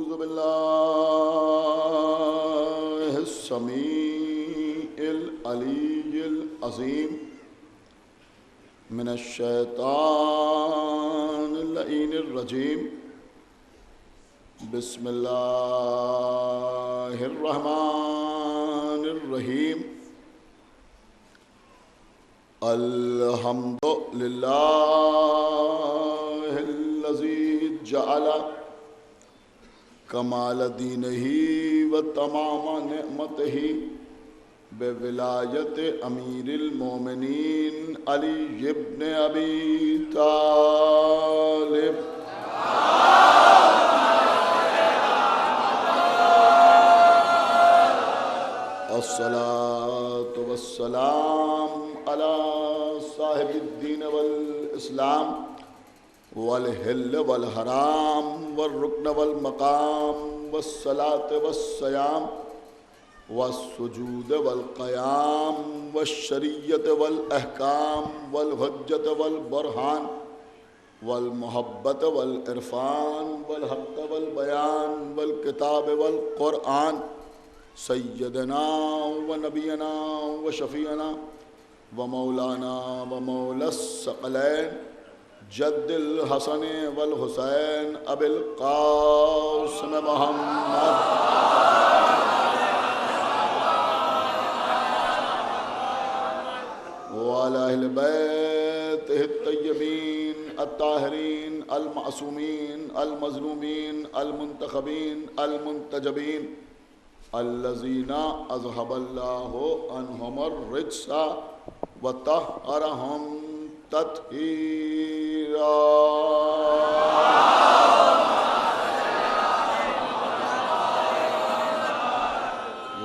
أعوذ بالله السميع العلي العظيم من الشيطان اللعين الرجيم. بسم الله الرحمن الرحيم. الحمد لله الذي جعل کمال دینہ و تمام نعمتہ بولایت امیر المومنین علی ابن ابی طالب. الصلاة والسلام علی صاحب الدین والاسلام والحل والحرام والرکن والمقام والصلاة والصیام والسجود والقیام والشریعت والاحکام والحجت والبرہان والمحبت والعرفان والحق والبیان والکتاب والقرآن سیدنا و نبینا و شفیعنا و مولانا و مولا الثقلین جد الحسن والحسین ابی القاسم محمد وعلی اہل بیتہ الطیبین الطاہرین المعصومین المظلومین المنتخبین المنتجبین الذین اذهب اللہ عنہم الرجس وطہرہم تطہیرا.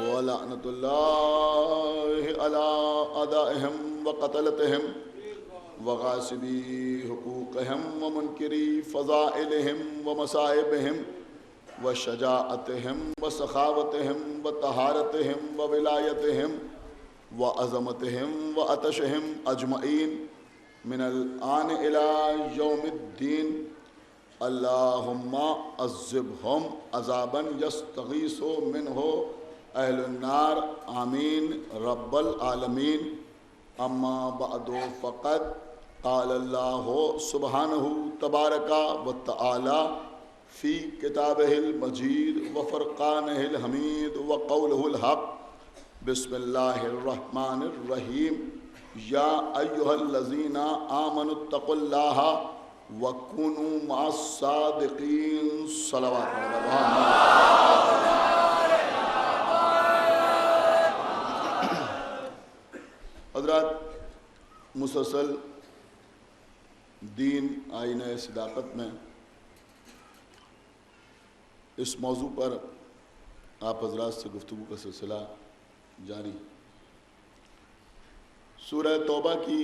ولعنۃ اللہ علی اعدائہم وقتلتہم وغاصبی حقوقہم ومنکری فضائلہم ومصائبہم وشجاعتہم وسخاوتہم وطہارتہم وولایتہم وعظمتہم وعطشہم اجمعین من الآن إلى يوم الدين. اللهم عذبهم عذابا يستغيث منه أهل النار. آمين رب العالمين. أما بعد فقد قال الله سبحانه تبارك وتعالى في كتابه المجيد وفرقانه الحميد وقوله الحق. بسم الله الرحمن الرحيم. یا ایہا الذین آمنوا اتقوا اللہ وکونوا مع الصادقین. صلوات حضرات، مسلسل دین آئینہ صداقت میں اس موضوع پر آپ حضرات سے گفتگو کا سلسلہ جاری. سورہ توبہ کی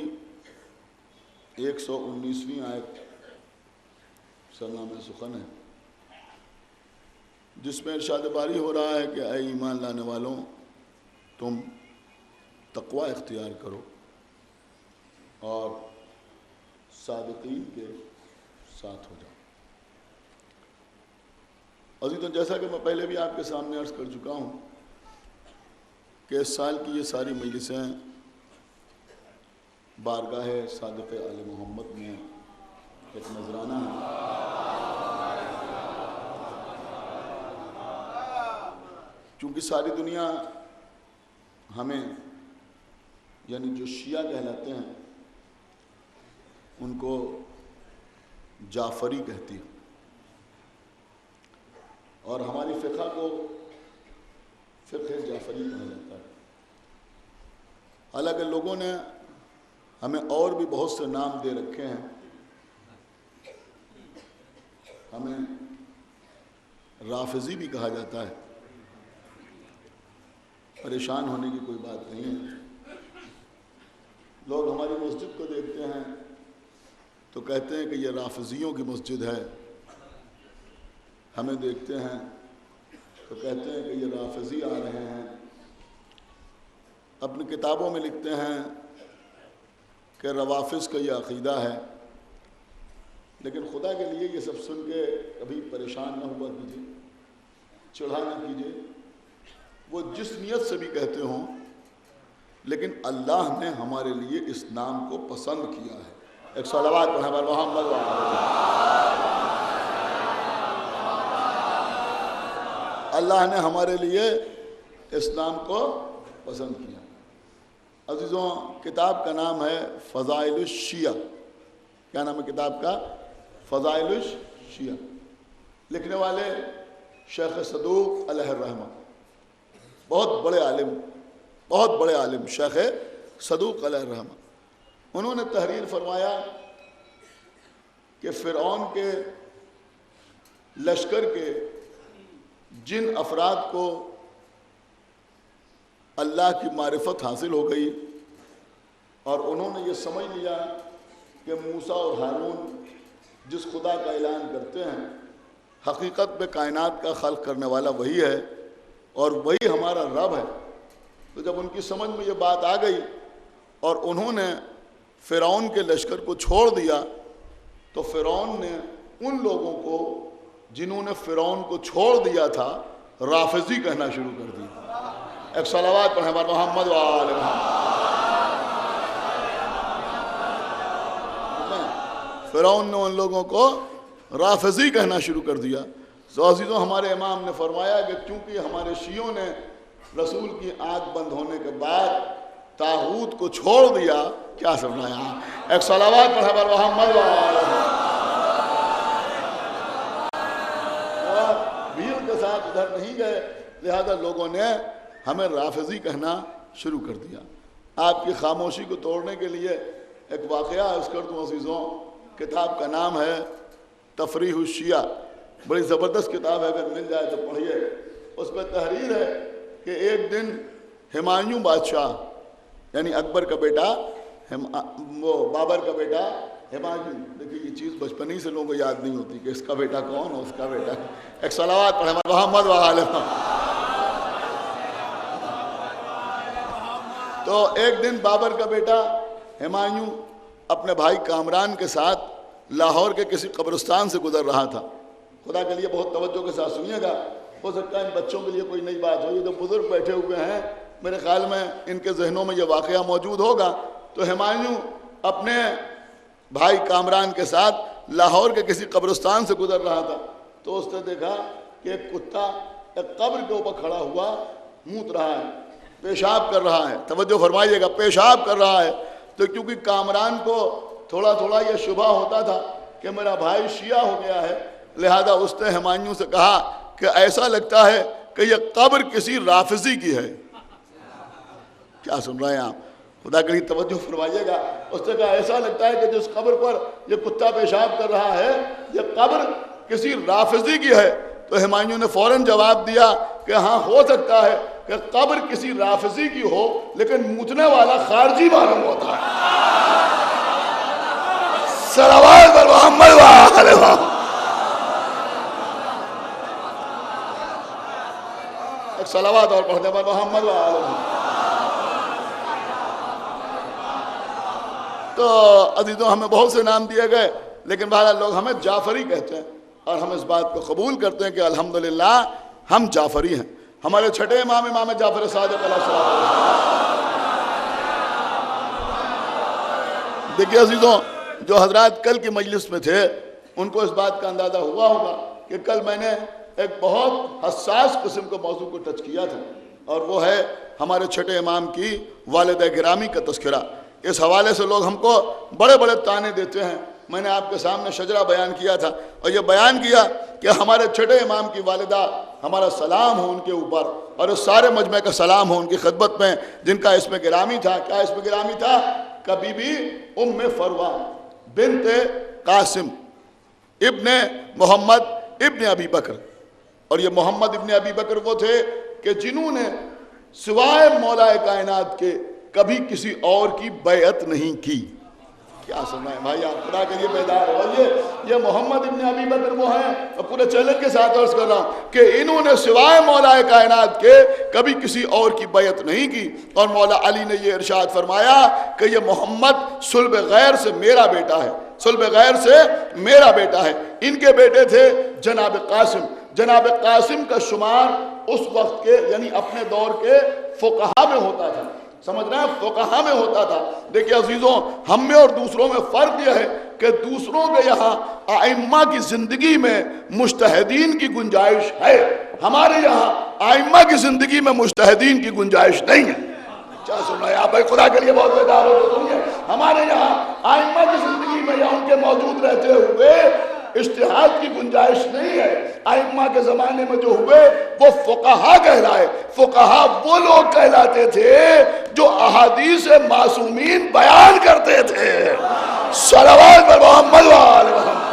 119ویں آیت سرنامہ سخن ہے، جس میں ارشاد باری ہو رہا ہے کہ اے ایمان لانے والوں، تم تقوی اختیار کرو اور صادقین کے ساتھ ہو جاؤ. عزیزوں، جیسا کہ میں پہلے بھی آپ کے سامنے عرض کر چکا ہوں کہ اس سال کی یہ ساری مجلسیں بارگاہ صادق آل محمد میں ایک نذرانہ ہے. چونکہ ساری دنیا ہمیں، یعنی جو شیعہ کہلاتے ہیں، ان کو جعفری کہتی ہے، اور ہماری فقہ کو فقہ جعفری کہا جاتا ہے. حالانکہ لوگوں نے ہمیں اور بھی بہت سے نام دے رکھے ہیں. ہمیں رافضی بھی کہا جاتا ہے. پریشان ہونے کی کوئی بات نہیں ہے. لوگ ہماری مسجد کو دیکھتے ہیں تو کہتے ہیں کہ یہ رافضیوں کی مسجد ہے. ہمیں دیکھتے ہیں تو کہتے ہیں کہ یہ رافضی آ رہے ہیں. اپنی کتابوں میں لکھتے ہیں کہ روافض کا یہ عقیدہ ہے. لیکن خدا کے لیے یہ سب سن کے کبھی پریشان نہ ہوا کیجیے. چڑھا نہ کیجیے، وہ جس نیت سے بھی کہتے ہوں، لیکن اللہ نے ہمارے لیے اس نام کو پسند کیا ہے۔ ایک صلوات پڑھیں بر محمد و اللہ نے ہمارے لیے اس نام کو پسند کیا۔ عزیزوں، کتاب کا نام ہے فضائل الشیعہ۔ کیا نام ہے کتاب کا؟ فضائل الشیعہ۔ لکھنے والے شیخ صدوق علیہ الرحمہ، بہت بڑے عالم شیخ صدوق علیہ الرحمہ۔ انہوں نے تحریر فرمایا کہ فرعون کے لشکر کے جن افراد کو اللہ کی معرفت حاصل ہو گئی اور انہوں نے یہ سمجھ لیا کہ موسیٰ اور ہارون جس خدا کا اعلان کرتے ہیں حقیقت میں کائنات کا خلق کرنے والا وہی ہے اور وہی ہمارا رب ہے، تو جب ان کی سمجھ میں یہ بات آ گئی اور انہوں نے فرعون کے لشکر کو چھوڑ دیا، تو فرعون نے ان لوگوں کو جنہوں نے فرعون کو چھوڑ دیا تھا رافضی کہنا شروع کر دیا۔ ایک صلوات پڑھیں بر محمد و آل محمد۔ فرعون نے ان لوگوں کو رافضی کہنا شروع کر دیا۔ تو عزیزوں، ہمارے امام نے فرمایا کہ چونکہ ہمارے شیعوں نے رسول کی آنکھ بند ہونے کے بعد طاغوت کو چھوڑ دیا، کیا سمجھایا؟ ایک صلوات پڑھیں بر محمد و آل محمد۔ اور بھیڑ کے ساتھ ادھر نہیں گئے، لہذا لوگوں نے ہمیں رافضی کہنا شروع کر دیا۔ آپ کی خاموشی کو توڑنے کے لیے ایک واقعہ عرض کر دوں عزیزوں۔ کتاب کا نام ہے تفریح الشیعہ، بڑی زبردست کتاب ہے، اگر مل جائے تو پڑھیے۔ اس میں تحریر ہے کہ ایک دن ہمایوں بادشاہ، یعنی اکبر کا بیٹا، وہ بابر کا بیٹا ہمایوں، دیکھیے یہ چیز بچپن ہی سے لوگوں کو یاد نہیں ہوتی کہ اس کا بیٹا کون ہے، اس کا بیٹا۔ ایک صلوات پڑھیں محمد و آل محمد۔ تو ایک دن بابر کا بیٹا ہمایوں اپنے بھائی کامران کے ساتھ لاہور کے کسی قبرستان سے گزر رہا تھا۔ خدا کے لیے بہت توجہ کے ساتھ سنیے گا، ہو سکتا ہے ان بچوں کے لیے کوئی نئی بات ہو، یہ جو بزرگ بیٹھے ہوئے ہیں میرے خیال میں ان کے ذہنوں میں یہ واقعہ موجود ہوگا۔ تو ہمایوں اپنے بھائی کامران کے ساتھ لاہور کے کسی قبرستان سے گزر رہا تھا، تو اس نے دیکھا کہ ایک کتا ایک قبر کے اوپر کھڑا ہوا موت رہا ہے، پیشاب کر رہا ہے۔ توجہ فرمائیے گا، پیشاب کر رہا ہے۔ تو کیونکہ کامران کو تھوڑا تھوڑا یہ شبہ ہوتا تھا کہ میرا بھائی شیعہ ہو گیا ہے، لہذا اس نے ہمایوں سے کہا کہ ایسا لگتا ہے کہ یہ قبر کسی رافضی کی ہے۔ کیا سن رہے ہیں آپ؟ خدا کے لیے توجہ فرمائیے گا۔ اس نے کہا ایسا لگتا ہے کہ جس قبر پر یہ کتا پیشاب کر رہا ہے یہ قبر کسی رافضی کی ہے۔ تو ہمایوں نے فوراً جواب دیا کہ ہاں، ہو سکتا ہے کہ قبر کسی رافضی کی ہو، لیکن موتنے والا خارجی معلوم ہوتا ہے۔ صلوات بر محمد و آل محمد۔ ایک صلوات اور پڑھتے بر محمد و آل محمد۔ تو عزیزوں، ہمیں بہت سے نام دیے گئے، لیکن بہرحال لوگ ہمیں جعفری کہتے ہیں، اور ہم اس بات کو قبول کرتے ہیں کہ الحمدللہ ہم جعفری ہیں۔ ہمارے چھٹے امام جعفر صادق علیہ السلام۔ دیکھیے عزیزوں، جو حضرات کل کی مجلس میں تھے ان کو اس بات کا اندازہ ہوا ہوگا کہ کل میں نے ایک بہت حساس قسم کے موضوع کو ٹچ کیا تھا، اور وہ ہے ہمارے چھٹے امام کی والدہ گرامی کا تذکرہ۔ اس حوالے سے لوگ ہم کو بڑے بڑے طعنے دیتے ہیں۔ میں نے آپ کے سامنے شجرہ بیان کیا تھا اور یہ بیان کیا کہ ہمارے چھٹے امام کی والدہ، ہمارا سلام ہو ان کے اوپر، اور اس سارے مجمع کا سلام ہو ان کی خدمت میں جن کا اسم گرامی تھا۔ کیا اسم گرامی تھا؟ کہ بی بی ام فروہ بنت قاسم ابن محمد ابن ابی بکر۔ اور یہ محمد ابن ابی بکر وہ تھے کہ جنہوں نے سوائے مولا کائنات کے کبھی کسی اور کی بیعت نہیں کی۔ کیا سننا ہے بھائی، آپ خدا کے لیے بیدار ہو۔ یہ محمد ابن ابی بکر وہ ہیں، اور پورے چیلنج کے ساتھ عرض کر رہا ہوں کہ انہوں نے سوائے مولا کائنات کے کبھی کسی اور کی بیعت نہیں کی۔ اور مولا علی نے یہ ارشاد فرمایا کہ یہ محمد صلب غیر سے میرا بیٹا ہے۔ صلب غیر سے میرا بیٹا ہے۔ ان کے بیٹے تھے جناب قاسم۔ جناب قاسم کا شمار اس وقت کے یعنی اپنے دور کے فقہا میں ہوتا تھا، سمجھ رہے ہیں، فقہا میں ہوتا تھا۔ دیکھیں عزیزوں، ہم میں اور دوسروں میں فرق یہ ہے کہ دوسروں کے یہاں ائمہ کی زندگی میں مجتہدین کی گنجائش ہے، ہمارے یہاں ائمہ کی زندگی میں مجتہدین کی گنجائش نہیں ہے۔ کیا سن رہے ہیں آپ بھائی؟ خدا کے لیے بہت بیدار ہو تو سنیے، ہمارے یہاں ائمہ کی زندگی میں یا ان کے موجود رہتے ہوئے اجتہاد کی گنجائش نہیں ہے۔ ائمہ کے زمانے میں جو ہوئے وہ فقہا کہلائے۔ فقہا وہ لوگ کہلاتے تھے جو احادیث معصومین بیان کرتے تھے۔ صلوات پر محمد وآل محمد۔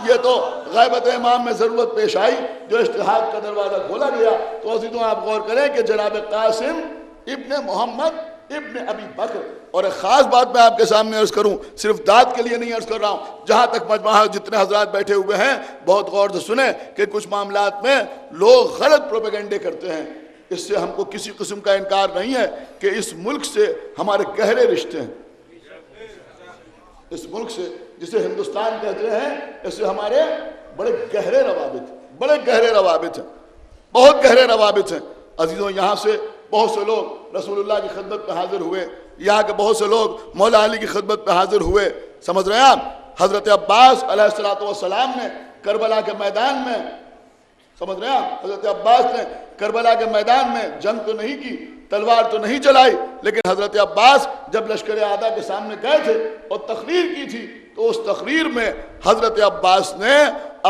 یہ تو غیبت امام میں ضرورت پیش آئی جو اجتہاد کا دروازہ کھولا گیا۔ تو عزیزوں آپ غور کریں کہ جناب قاسم ابن محمد ابن ابی بکر، اور ایک خاص بات میں آپ کے سامنے عرض کروں، صرف داد کے لیے نہیں عرض کر رہا ہوں، جہاں تک مجمع جتنے حضرات بیٹھے ہوئے ہیں بہت غور سے سنیں کہ کچھ معاملات میں لوگ غلط پروپیگنڈے کرتے ہیں۔ اس سے ہم کو کسی قسم کا انکار نہیں ہے کہ اس ملک سے ہمارے گہرے رشتے ہیں، اس ملک سے جسے ہندوستان کہتے ہیں اس سے ہمارے بڑے گہرے روابط، بڑے گہرے روابط ہیں، بہت گہرے روابط ہیں۔ عزیزوں یہاں سے بہت سے لوگ رسول اللہ کی خدمت میں حاضر ہوئے، یہاں کے بہت سے لوگ مولا علی کی خدمت میں حاضر ہوئے، سمجھ رہے ہیں آپ؟ حضرت عباس علیہ السلام نے کربلا کے میدان میں، سمجھ رہے ہیں آپ، حضرت عباس نے کربلا کے میدان میں جنگ تو نہیں کی، تلوار تو نہیں چلائی، لیکن حضرت عباس جب لشکر اعداء کے سامنے گئے تھے اور تقریر کی تھی تو اس تقریر میں حضرت عباس نے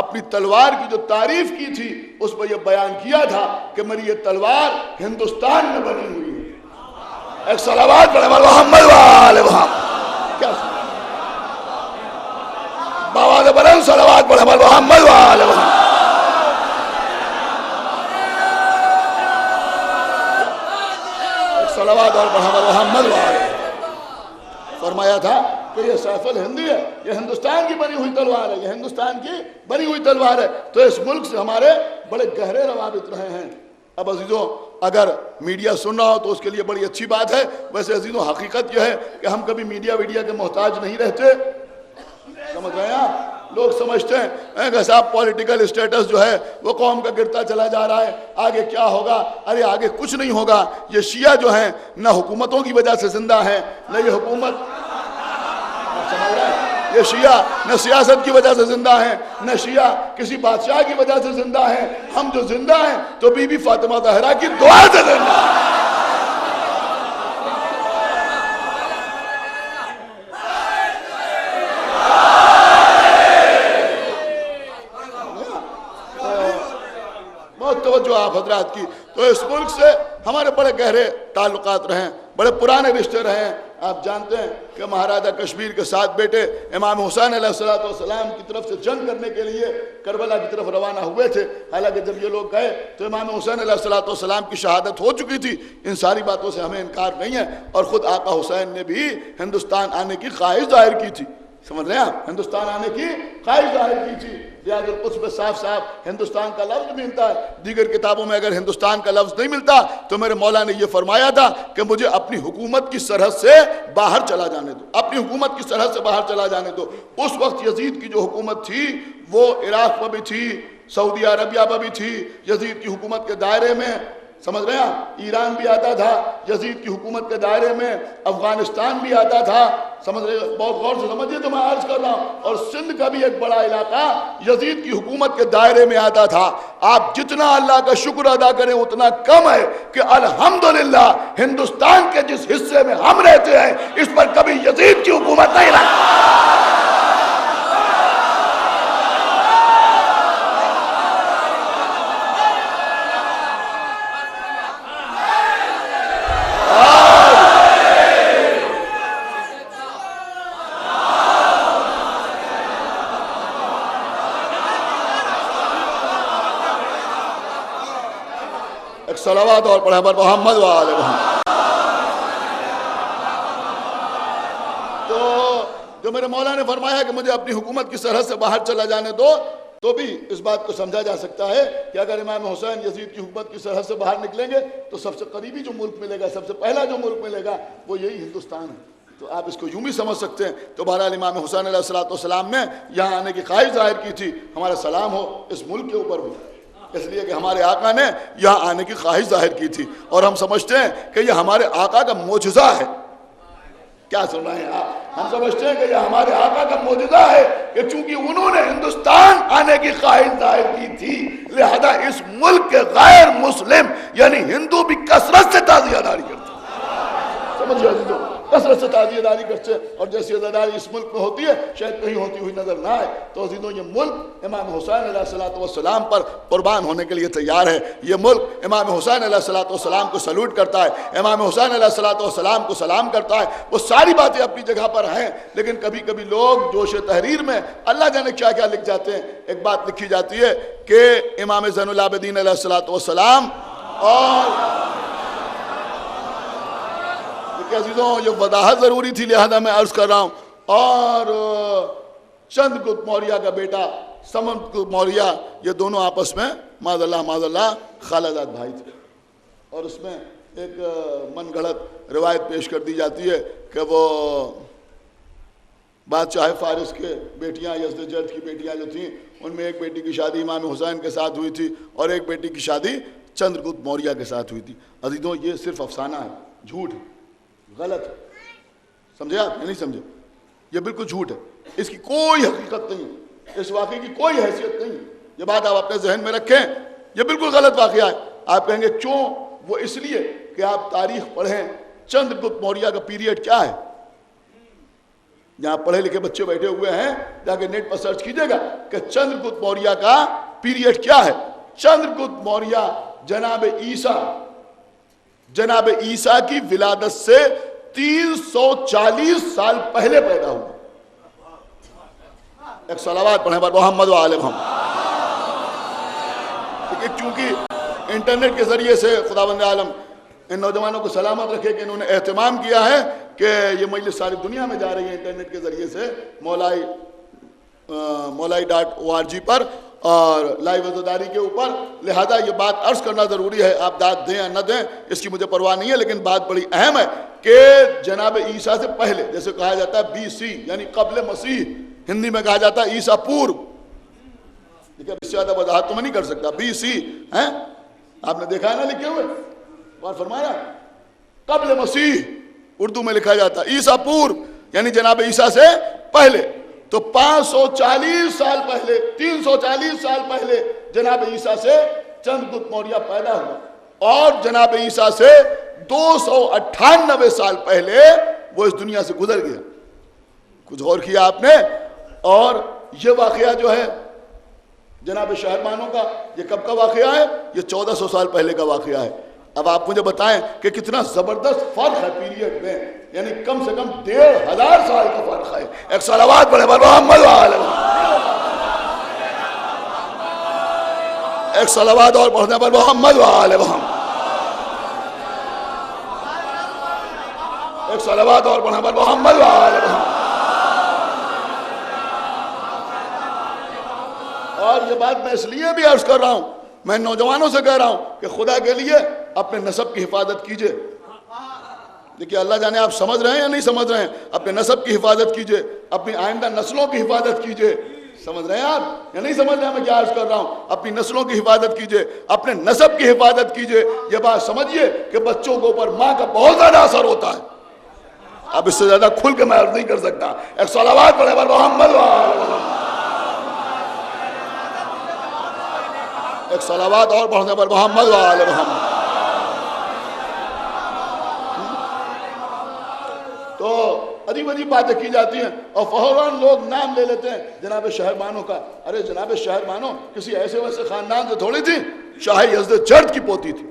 اپنی تلوار کی جو تعریف کی تھی اس میں یہ بیان کیا تھا کہ میری یہ تلوار ہندوستان میں بنی ہوئی ہے۔ ایک صلوات پڑھے محمد وآل محمد۔ کیا بآواز بلند صلوات پڑھے محمد وآل محمد۔ صلوات اور محمد وآل۔ فرمایا تھا کہ یہ سیف الہندی ہے، یہ ہندوستان کی بنی ہوئی تلوار ہے، یہ ہندوستان کی بنی ہوئی تلوار ہے۔ تو اس ملک سے ہمارے بڑے گہرے روابط رہے ہیں۔ اب عزیزوں اگر میڈیا سن رہا ہو تو اس کے لیے بڑی اچھی بات ہے، ویسے عزیزوں حقیقت یہ ہے کہ ہم کبھی میڈیا کے محتاج نہیں رہتے، سمجھ رہے ہیں آپ؟ لوگ سمجھتے ہیں کہ صاحب پولیٹیکل اسٹیٹس جو ہے وہ قوم کا گرتا چلا جا رہا ہے، آگے کیا ہوگا؟ ارے آگے کچھ نہیں ہوگا۔ یہ شیعہ جو ہیں نہ حکومتوں کی وجہ سے زندہ ہیں، نہ یہ حکومت، سمجھ رہے ہیں؟ یہ شیعہ نہ سیاست کی وجہ سے زندہ ہیں، نہ شیعہ کسی بادشاہ کی وجہ سے زندہ ہیں۔ ہم جو زندہ ہیں تو بی بی فاطمہ زہرا کی دعا سے زندہ ہیں۔ توجہ آپ حضرات کی۔ تو اس ملک سے ہمارے بڑے گہرے تعلقات رہے ہیں، بڑے پرانے رشتے رہے ہیں۔ آپ جانتے ہیں کہ مہاراجہ کشمیر کے 7 بیٹے امام حسین علیہ السلام کی طرف سے جنگ کرنے کے لیے کربلا کی طرف روانہ ہوئے تھے۔ حالانکہ جب یہ لوگ گئے تو امام حسین علیہ السلام کی شہادت ہو چکی تھی۔ ان ساری باتوں سے ہمیں انکار نہیں ہے، اور خود آقا حسین نے بھی ہندوستان آنے کی خواہش ظاہر کی تھی، سمجھ رہے ہیں آپ؟ ہندوستان آنے کی خواہش ظاہر کی تھی۔ ریاض القدس میں صاف صاف ہندوستان کا لفظ ملتا ہے، دیگر کتابوں میں اگر ہندوستان کا لفظ نہیں ملتا تو میرے مولا نے یہ فرمایا تھا کہ مجھے اپنی حکومت کی سرحد سے باہر چلا جانے دو، اپنی حکومت کی سرحد سے باہر چلا جانے دو۔ اس وقت یزید کی جو حکومت تھی وہ عراق میں بھی تھی، سعودی عربیہ میں بھی تھی، یزید کی حکومت کے دائرے میں، سمجھ رہے ہیں؟ ایران بھی آتا تھا یزید کی حکومت کے دائرے میں، افغانستان بھی آتا تھا، سمجھ رہے ہیں؟ بہت غور سے سمجھیے تو میں عرض کر رہا ہوں، اور سندھ کا بھی ایک بڑا علاقہ یزید کی حکومت کے دائرے میں آتا تھا۔ آپ جتنا اللہ کا شکر ادا کریں اتنا کم ہے کہ الحمدللہ ہندوستان کے جس حصے میں ہم رہتے ہیں اس پر کبھی یزید کی حکومت نہیں رہی۔ صلوات اور پڑھے پر محمد وآل محمد۔ تو جو میرے مولا نے فرمایا کہ مجھے اپنی حکومت کی سرحد سے باہر چلا جانے دو، تو بھی اس بات کو سمجھا جا سکتا ہے کہ اگر امام حسین یزید کی حکومت کی سرحد سے باہر نکلیں گے تو سب سے قریبی جو ملک ملے گا، سب سے پہلا جو ملک ملے گا وہ یہی ہندوستان ہے۔ تو آپ اس کو یوں بھی سمجھ سکتے ہیں. تو بہرحال امام حسین علیہ السلام نے یہاں آنے کی خواہش ظاہر کی تھی. ہمارا سلام ہو اس ملک کے اوپر بھی، اس لیے کہ ہمارے آقا نے یہاں آنے کی خواہش ظاہر کی تھی، اور ہم سمجھتے ہیں کہ یہ ہمارے آقا کا معجزہ ہے. کیا سن رہے ہیں آپ؟ ہم سمجھتے ہیں کہ یہ ہمارے آقا کا معجزہ ہے کہ چونکہ انہوں نے ہندوستان آنے کی خواہش ظاہر کی تھی، لہذا اس ملک کے غیر مسلم یعنی ہندو بھی کثرت سے تعزیہ داری کرتے ہیں. سمجھے عزیزو، کثرت سے تعزیہ داری کرتے ہیں. اور جیسی عزاداری اس ملک میں ہوتی ہے شاید کہیں ہوتی ہوئی نظر نہ آئے. تو عزیزو، یہ ملک امام حسین علیہ السلام پر قربان ہونے کے لیے تیار ہے. یہ ملک امام حسین علیہ السلام کو سلوٹ کرتا ہے، امام حسین علیہ السلام کو سلام کرتا ہے. وہ ساری باتیں اپنی جگہ پر ہیں، لیکن کبھی کبھی لوگ جوش تحریر میں اللہ جانے کیا کیا لکھ جاتے ہیں. ایک بات لکھی جاتی ہے کہ امام زین العابدین علیہ السلام اور عزیزوں یہ وضاحت ضروری تھی لہذا میں عرض کر رہا ہوں. اور چندر گپت موریہ کا بیٹا سمنت گپت موریہ، یہ دونوں آپس میں معاذ اللہ خالہ بھائی تھے. اور اس میں ایک من گھڑت روایت پیش کر دی جاتی ہے کہ وہ بادشاہ فارس کے بیٹیاں یزدجرد کی بیٹیاں جو تھیں ان میں ایک بیٹی کی شادی امام حسین کے ساتھ ہوئی تھی اور ایک بیٹی کی شادی چندر گپت موریہ کے ساتھ ہوئی تھی. عزیزوں یہ صرف افسانہ ہے، جھوٹ ہے، غلط ہے. سمجھے آپ یا نہیں سمجھے؟ یہ بالکل جھوٹ ہے، اس کی کوئی حقیقت نہیں ہے، اس واقعے کی کوئی حیثیت نہیں ہے. یہ بات آپ اپنے ذہن میں رکھیں، یہ بالکل غلط واقعہ ہے. آپ کہیں گے کیوں؟ وہ اس لیے کہ آپ تاریخ پڑھیں چندر گپت موریہ کا پیریڈ کیا ہے. یہاں پڑھے لکھے بچے بیٹھے ہوئے ہیں، جا کے نیٹ پر سرچ کیجئے گا کہ چندر گپت موریہ کا پیریڈ کیا ہے. چندر گپت موریہ جناب عیسیٰ کی ولادت سے 340 سال پہلے پیدا ہوا. ایک صلوات پڑھیں پر محمد و آل محمد. چونکہ انٹرنیٹ کے ذریعے سے خداوند عالم ان نوجوانوں کو سلامت رکھے کہ انہوں نے اہتمام کیا ہے کہ یہ مجلس ساری دنیا میں جا رہی ہے انٹرنیٹ کے ذریعے سے مولائی.org پر اور لائیو عزاداری کے اوپر. لہذا یہ بات عرض کرنا ضروری ہے. آپ داد دیں یا نہ دیں اس کی مجھے پرواہ نہیں ہے، لیکن بات بڑی اہم ہے کہ جناب عیسیٰ سے پہلے، جیسے کہا جاتا ہے BC یعنی قبل مسیح، ہندی میں کہا جاتا ہے عیسیٰ پورو. دیکھیں اس سے زیادہ وضاحت تو میں نہیں کر سکتا. BC ہیں، آپ نے دیکھا ہے نا لکھے ہوئے، اور فرمایا قبل مسیح اردو میں لکھا جاتا ہے عیسیٰ پورو یعنی جناب عیسیٰ سے پہلے. تو 540 سال پہلے، 340 سال پہلے جناب عیسیٰ سے چندر گپت موریہ پیدا ہوا، اور جناب عیسیٰ سے 298 سال پہلے وہ اس دنیا سے گزر گیا. کچھ غور کیا آپ نے؟ اور یہ واقعہ جو ہے جناب شہربانوں کا، یہ کب کا واقعہ ہے؟ یہ 1400 سال پہلے کا واقعہ ہے. اب آپ مجھے بتائیں کہ کتنا زبردست فرق ہے پیریڈ میں، یعنی کم سے کم 1500 سال کا فرق ہے. ایک صلوات پڑھے پر محمد و آل محمد. ایک صلوات اور پڑھنے پر محمد و آل محمد. ایک صلوات اور پڑھنے پر محمد و آل محمد. اور یہ بات میں اس لیے بھی عرض کر رہا ہوں، میں نوجوانوں سے کہہ رہا ہوں کہ خدا کے لیے اپنے نسب کی حفاظت کیجئے. دیکھیے اللہ جانے آپ سمجھ رہے ہیں یا نہیں سمجھ رہے ہیں. اپنے نسب کی حفاظت کیجئے، اپنی آئندہ نسلوں کی حفاظت کیجئے. سمجھ رہے ہیں آپ یا نہیں سمجھ رہے ہیں میں کیا عرض کر رہا ہوں؟ اپنی نسلوں کی حفاظت کیجئے، اپنے نسب کی حفاظت کیجئے. یہ بات سمجھیے کہ بچوں کے اوپر ماں کا بہت زیادہ اثر ہوتا ہے. اب اس سے زیادہ کھل کے میں عرض نہیں کر سکتا. ایک صلوات پڑھے پر محمد و آل محمد. ایک صلوات اور پڑھنے پر محمد و آل محمد. تو عجیب عجیب باتیں کی جاتی ہیں اور فوراً لوگ نام لے لیتے ہیں جناب شہربانوں کا. ارے جناب شہربانوں کسی ایسے ویسے خاندان سے تھوڑی تھی، شاہ یزدجرد کی پوتی تھی.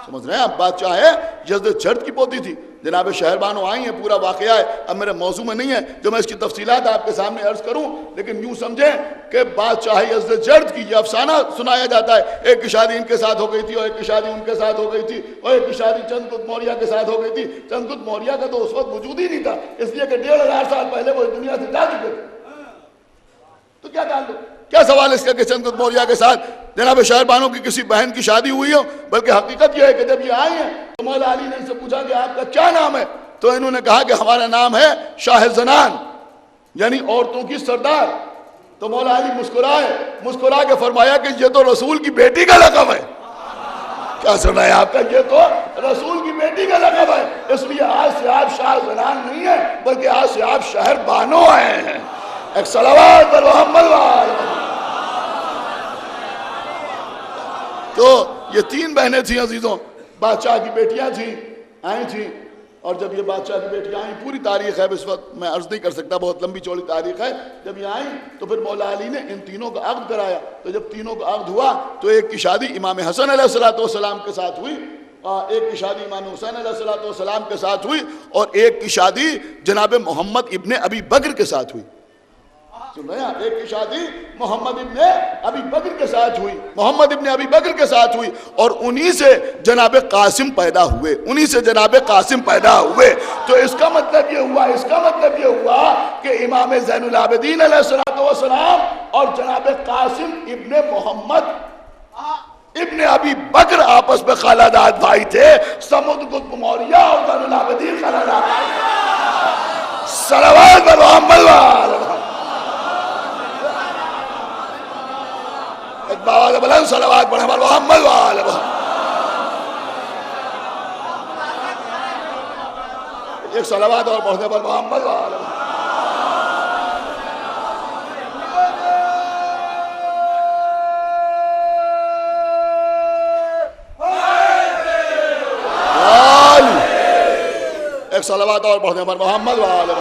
سمجھ رہے ہیں آپ؟ بات چاہے یزدجرد کی پوتی تھی. جناب شہربانو آئی ہیں، پورا واقعہ ہے، اب میرے موضوع میں نہیں ہے جو میں اس کی تفصیلات آپ کے سامنے عرض کروں، لیکن یوں سمجھیں کہ بادشاہ یزدجرد کی یہ افسانہ سنایا جاتا ہے. ایک کی شادی ان کے ساتھ ہو گئی تھی اور ایک کی شادی ان کے ساتھ ہو گئی تھی اور ایک کی شادی چندر گپت موریہ کے ساتھ ہو گئی تھی. چندر گپت موریہ کا تو اس وقت وجود ہی نہیں تھا، اس لیے کہ 1500 سال پہلے وہ اس دنیا سے جا چکے تھے. تو کیا تعلق، کیا سوال اس کا کہ چندر گپت موریہ کے ساتھ جناب شہربانو کی کسی بہن کی شادی ہوئی ہو؟ بلکہ حقیقت یہ ہے کہ جب یہ آئی ہیں تو مولا علی نے ان سے پوچھا کہ آپ کا کیا نام ہے؟ تو انہوں نے کہا کہ ہمارا نام ہے شاہ زنان، یعنی عورتوں کی سردار۔ تو مولا علی مسکرا کے فرمایا کہ یہ تو رسول کی بیٹی کا لقب ہے۔ کیا سنا ہے آپ کا؟ یہ تو رسول کی بیٹی کا لقب ہے، اس لیے آج سے آپ شاہ زنان نہیں ہیں بلکہ آج سے آپ شہر بانو ہیں۔ ایک صلوات پر محمد وآلہ۔ تو یہ 3 بہنیں تھیں عزیزوں، بادشاہ کی بیٹیاں تھیں، آئی تھیں، اور جب یہ بادشاہ کی بیٹیاں آئیں، پوری تاریخ ہے، اس وقت میں عرض نہیں کر سکتا، بہت لمبی چوڑی تاریخ ہے۔ جب یہ آئیں تو پھر مولا علی نے ان تینوں کا عقد کرایا۔ تو جب تینوں کا عقد ہوا تو ایک کی شادی امام حسن علیہ السلام کے ساتھ ہوئی، اور ایک کی شادی امام حسین علیہ السلام کے ساتھ ہوئی، اور ایک کی شادی جناب محمد ابن ابی بکر کے ساتھ ہوئی۔ سن رہے ہیں؟ ایک کی شادی محمد ابن ابی بکر کے ساتھ ہوئی، محمد ابن ابی بکر کے ساتھ ہوئی، اور انہی سے جناب قاسم پیدا ہوئے، انہی سے جناب قاسم پیدا ہوئے۔ تو اس کا مطلب یہ ہوا کہ امام زین العابدین علیہ السلام اور جناب قاسم ابن محمد ابن ابی بکر آپس میں خالہ داد بھائی تھے۔ سمود قطب موریہ اور زین العابدین خالہ داد بھائی تھے۔ صلوات پر محمد وآلہ۔ ایک باوالہ بلند صلوات پڑھیں پر محمد وآلہ۔ ایک صلوات اور پڑھنے پر محمد وآلہ۔ ایک صلوات اور پڑھنے پر محمد وآلہ۔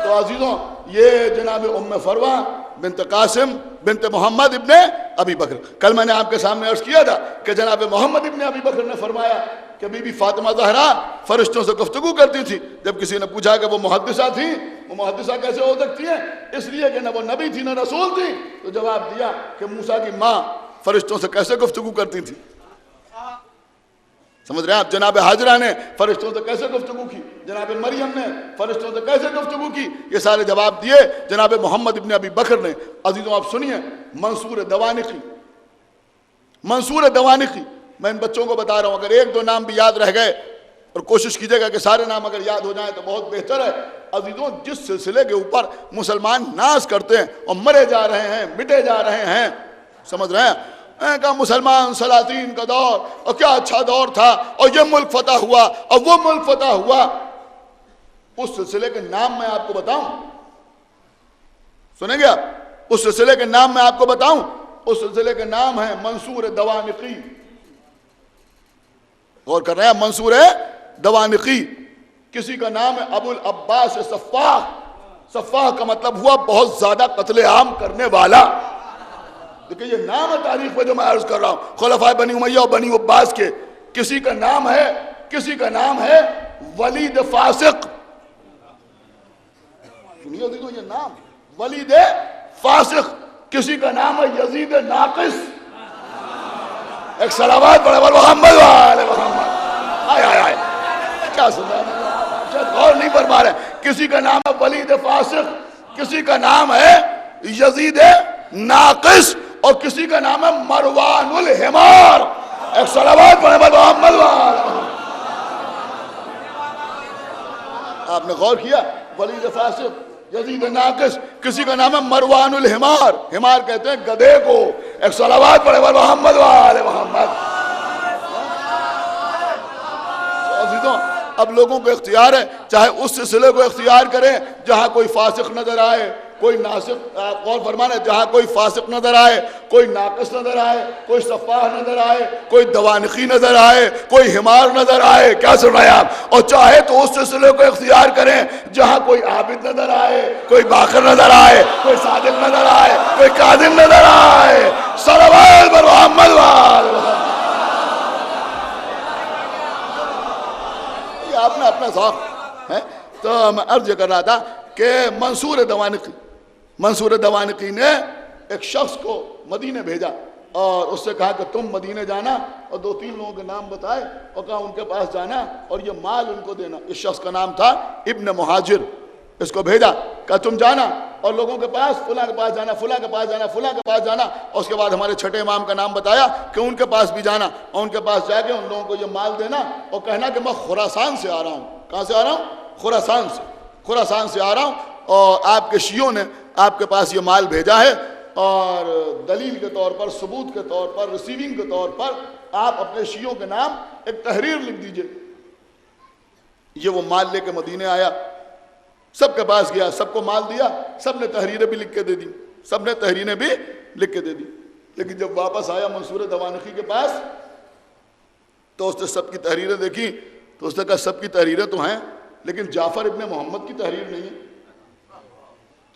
تو عزیزوں، یہ جناب ام فروہ بنت قاسم بنت محمد ابن ابی بکر۔ کل میں نے آپ کے سامنے عرض کیا تھا کہ جناب محمد ابن ابی بکر نے فرمایا کہ بی بی فاطمہ زہرا فرشتوں سے گفتگو کرتی تھی۔ جب کسی نے پوچھا کہ وہ محدثہ تھی، وہ محدثہ کیسے ہو سکتی ہیں؟ اس لیے کہ نہ وہ نبی تھی نہ رسول تھی۔ تو جواب دیا کہ موسیٰ کی ماں فرشتوں سے کیسے گفتگو کرتی تھی؟ سمجھ رہے ہیں آپ؟ جناب حاجرہ نے فرشتوں سے کیسے گفتگو کی، جناب مریم نے فرشتوں سے کیسے گفتگو کی، یہ سارے جواب دیے جناب محمد ابن ابی بکر نے۔ عزیزوں آپ سنیے، منصور دوانقی، میں ان بچوں کو بتا رہا ہوں، اگر 1-2 نام بھی یاد رہ گئے، اور کوشش کیجئے گا کہ سارے نام اگر یاد ہو جائیں تو بہت بہتر ہے۔ عزیزوں، جس سلسلے کے اوپر مسلمان ناز کرتے ہیں اور مرے جا رہے ہیں، مٹے جا رہے ہیں، سمجھ رہے ہیں؟ کہا مسلمان سلاطین کا دور، اور کیا اچھا دور تھا، اور یہ ملک فتح ہوا اور وہ ملک فتح ہوا۔ اس سلسلے کے نام میں آپ کو بتاؤں، سنیں گے آپ؟ اس سلسلے کے نام میں آپ کو بتاؤں، اس سلسلے کے نام ہے منصور دوانقی۔ غور کر رہے ہیں؟ منصور دوانقی۔ کسی کا نام ہے ابو العباس صفاح۔ صفاح کا مطلب ہوا بہت زیادہ قتل عام کرنے والا۔ دیکھیں یہ نام ہے تاریخ میں جو میں عرض کر رہا ہوں، خلفائے بنی امیہ اور بنی عباس کے۔ کسی کا نام ہے ولید فاسق۔ سنیے دیکھو یہ نام، ولید فاسق۔ کسی کا نام ہے یزید ناقص۔ ایک صلوات پڑھے پر محمد وآلہ محمد۔ آئے آئے آئے، کیا سنا ہے؟ شاید غور نہیں فرما رہے۔ کسی کا نام ہے ولید فاسق، کسی کا نام ہے یزید ناقص، اور کسی کا نام ہے مروان الحمار۔ ایک صلوات پڑھے پر محمد وآلہ۔ آپ نے غور کیا؟ ولید فاسق، یزید ناقص، کسی کا نام ہے مروان الحمار۔ حمار کہتے ہیں گدھے کو۔ ایک صلوات پڑھے پر محمد وآلہ محمد۔ عزیزوں، اب لوگوں کو اختیار ہے، چاہے اس سلسلے کو اختیار کریں جہاں کوئی فاسق نظر آئے، کوئی ناسق، غور فرمانا، جہاں کوئی فاسق نظر آئے، کوئی ناقص نظر آئے، کوئی صفاح نظر آئے، کوئی دوانقی نظر آئے، کوئی حمار نظر آئے، کیا سن رہے ہیں آپ؟ اور چاہے تو اس سلسلے کو اختیار کریں جہاں کوئی عابد نظر آئے، کوئی باقر نظر آئے، کوئی صادق نظر آئے، کوئی کاظم نظر آئے۔ صلوات پر محمد وآلہ۔ یہ آپ نے اپنا ذوق ہے۔ تو میں عرض کر رہا تھا کہ منصور دوانقی نے ایک شخص کو مدینے بھیجا اور اس سے کہا کہ تم مدینے جانا، اور 2-3 لوگوں کے نام بتائے اور کہا ان کے پاس جانا اور یہ مال ان کو دینا۔ اس شخص کا نام تھا ابن مہاجر۔ اس کو بھیجا، کہا تم جانا اور لوگوں کے پاس فلاں کے پاس جانا، فلاں کے پاس جانا، فلاں کے پاس جانا، اور اس کے بعد ہمارے چھٹے امام کا نام بتایا کہ ان کے پاس بھی جانا اور ان کے پاس جا کے ان لوگوں کو یہ مال دینا اور کہنا کہ میں خراسان سے آ رہا ہوں۔ کہاں سے آ رہا ہوں؟ خراسان سے آ رہا ہوں، اور آپ کے شیعوں نے آپ کے پاس یہ مال بھیجا ہے، اور دلیل کے طور پر، ثبوت کے طور پر، ریسیونگ کے طور پر آپ اپنے شیعوں کے نام ایک تحریر لکھ دیجئے۔ یہ وہ مال لے کے مدینے آیا، سب کے پاس گیا، سب کو مال دیا، سب نے تحریریں بھی لکھ کے دے دی، سب نے تحریریں بھی لکھ کے دے دی۔ لیکن جب واپس آیا منصور دوانقی کے پاس تو اس نے سب کی تحریریں دیکھی تو اس نے کہا سب کی تحریریں تو ہیں لیکن جعفر ابن محمد کی تحریر نہیں ہے۔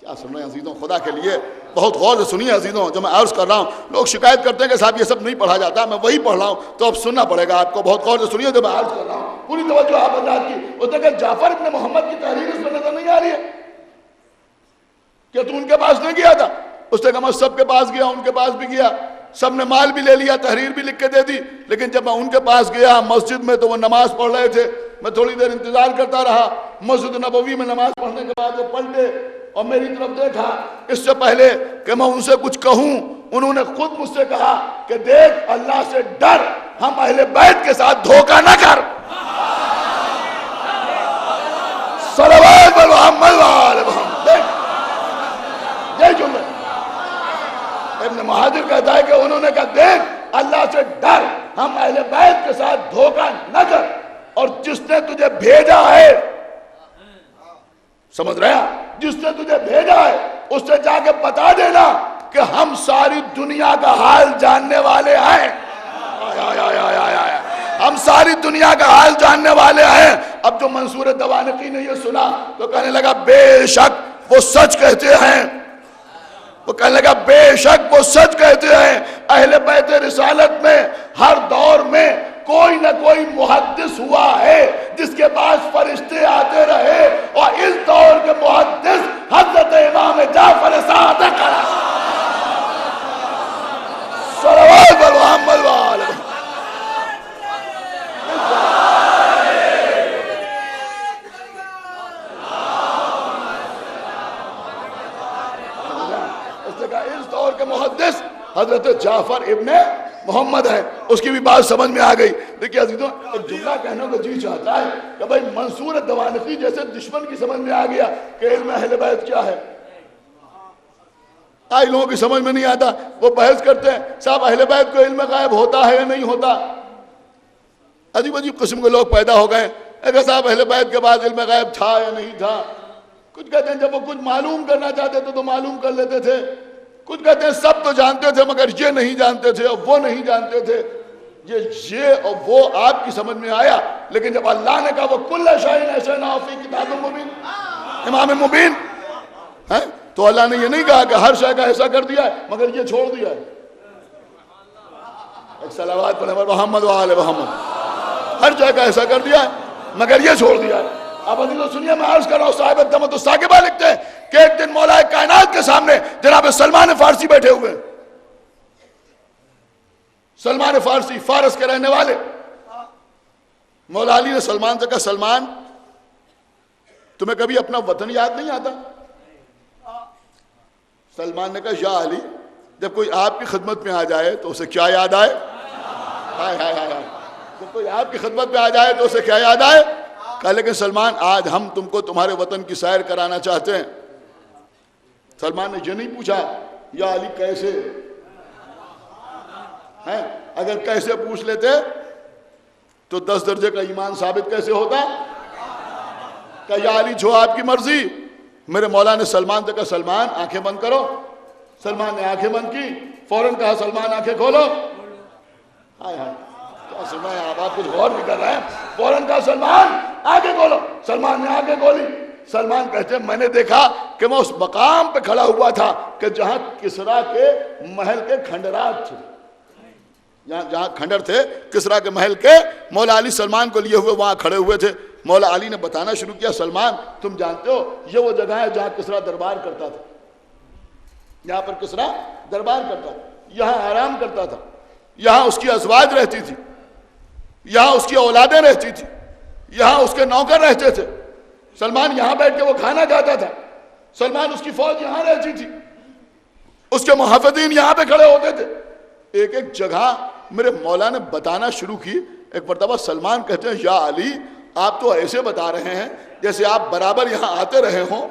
کیا سن رہے ہیں عزیزوں؟ خدا کے لیے بہت غور سے سنیے عزیزوں، جو میں عرض کر رہا ہوں۔ لوگ شکایت کرتے ہیں کہ صاحب یہ سب نہیں پڑھا جاتا، میں وہی پڑھ رہا ہوں، تو اب سننا پڑے گا آپ کو۔ بہت غور سے سنیے جو میں عرض کر رہا ہوں، پوری توجہ آپ حضرات کی۔ اس نے کہا جعفر ابن محمد کی تحریر اس میں نظر نہیں آ رہی ہے کہ تو ان کے پاس نہیں گیا تھا؟ اس نے کہا میں سب کے پاس گیا، ان کے پاس بھی گیا، سب نے مال بھی لے لیا، تحریر بھی لکھ کے دے دی، لیکن جب میں ان کے پاس گیا مسجد میں تو وہ نماز پڑھ رہے تھے، میں تھوڑی دیر انتظار کرتا رہا، مسجد نبوی میں نماز پڑھنے کے بعد وہ پلٹے اور میری طرف دیکھا۔ اس سے پہلے کہ میں ان سے کچھ کہوں انہوں نے خود مجھ سے کہا کہ دیکھ اللہ سے ڈر، ہم اہل بیت کے ساتھ دھوکہ نہ کر۔ صلوات محمد وآل محمد۔ یہ جملہ ابن مہاجر کہتا ہے کہ انہوں نے کہا دیکھ اللہ سے ڈر، ہم اہل بیت کے ساتھ دھوکہ نہ کر، اور جس نے تجھے بھیجا ہے، سمجھ رہے ہیں، جس نے تجھے بھیجا ہے اس سے جا کے بتا دینا کہ ہم ساری دنیا کا حال جاننے والے ہیں۔ ہم ساری دنیا کا حال جاننے والے ہیں۔ اب جو منصور دوانقی نے یہ سنا تو کہنے لگا بے شک وہ سچ کہتے ہیں، وہ کہنے لگا بے شک وہ سچ کہتے ہیں۔ اہل بیت رسالت میں ہر دور میں کوئی نہ کوئی محدث ہوا ہے جس کے پاس فرشتے آتے رہے، اور اس دور کے محدث حضرت امام جعفر صادق صلوات محمد وآل محمد۔ اس دور کے محدث حضرت جعفر ابن محمد ہے۔ اس کی بھی بات سمجھ میں آ گئی۔ دیکھیں عزیزوں، ایک جملہ کہنے کو جی چاہتا ہے کہ بھائی منصور دوانقی جیسے دشمن کی سمجھ میں آ گیا کہ علم اہل بیت کیا ہے۔ آئی لوگوں کی سمجھ میں نہیں آتا، وہ بحث کرتے ہیں صاحب اہل بیت کو علم غائب ہوتا ہے یا نہیں ہوتا۔ عجیب عجیب قسم کے لوگ پیدا ہو گئے، اگر صاحب اہل بیت کے بعد علم غائب تھا یا نہیں تھا۔ کچھ کہتے ہیں جب وہ کچھ معلوم کرنا چاہتے تھے تو معلوم کر لیتے تھے، کچھ کہتے ہیں سب تو جانتے تھے مگر یہ نہیں جانتے تھے اور وہ نہیں جانتے تھے۔ یہ اور وہ آپ کی سمجھ میں آیا، لیکن جب اللہ نے کہا وہ کل شیء احصیناہ فی کتاب مبین، امام مبین ہے، تو اللہ نے یہ نہیں کہا کہ ہر شے کا ایسا کر دیا ہے مگر یہ چھوڑ دیا ہے۔ ایک صلوات پڑھیں محمد وآل محمد۔ ہر شے کا ایسا کر دیا ہے مگر یہ چھوڑ دیا ہے۔ اب عزیزو سنیے، میں عرض کر رہا ہوں، صاحب الدمت الثاقبہ لکھتے ہیں کہ ایک دن مولا کائنات کے سامنے جناب سلمان فارسی بیٹھے ہوئے، سلمان فارسی فارس کے رہنے والے۔ مولا علی نے سلمان سے کہا سلمان تمہیں کبھی اپنا وطن یاد نہیں آتا؟ سلمان نے کہا یا علی، جب کوئی آپ کی خدمت میں آ جائے تو اسے کیا یاد آئے؟ جب کوئی آپ کی خدمت میں آ جائے تو اسے کیا یاد آئے؟ کہا لیکن سلمان آج ہم تم کو تمہارے وطن کی سیر کرانا چاہتے ہیں۔ سلمان نے یہ نہیں پوچھا یا علی کیسے ہیں، اگر کیسے پوچھ لیتے تو 10 درجے کا ایمان ثابت کیسے ہوتا؟ کہ یا علی جو آپ کی مرضی۔ میرے مولا نے سلمان سے کہا سلمان آنکھیں بند کرو۔ سلمان نے آنکھیں بند کی، فوراً کہا سلمان آنکھیں کھولو۔ ہائے ہائے کیا سنا ہے آپ کچھ غور نہیں کر رہے ہیں۔ فوراً کہا سلمان آنکھیں کھولو۔ سلمان نے آنکھیں کھولی۔ سلمان کہتے ہیں میں نے دیکھا کہ میں اس مقام پہ کھڑا ہوا تھا کہ جہاں کسریٰ کے محل کے کھنڈرات تھے، جہاں کھنڈر تھے کسریٰ کے محل کے، مولا علی سلمان کو لیے ہوئے وہاں کھڑے ہوئے تھے۔ مولا علی نے بتانا شروع کیا سلمان تم جانتے ہو یہ وہ جگہ ہے جہاں کسریٰ دربار کرتا تھا، یہاں پر کسریٰ دربار کرتا تھا، یہاں آرام کرتا تھا، یہاں اس کی ازواج رہتی تھی، یہاں اس کی اولادیں رہتی تھی، یہاں اس کے نوکر رہتے تھے۔ سلمان یہاں بیٹھ کے وہ کھانا کھاتا تھا۔ سلمان اس کی فوج یہاں رہتی تھی، اس کے محافظین یہاں پہ کھڑے ہوتے تھے. ایک ایک جگہ میرے مولا نے بتانا شروع کی. ایک مرتبہ سلمان کہتے ہیں یا علی آپ تو ایسے بتا رہے ہیں جیسے آپ برابر یہاں آتے رہے ہوں.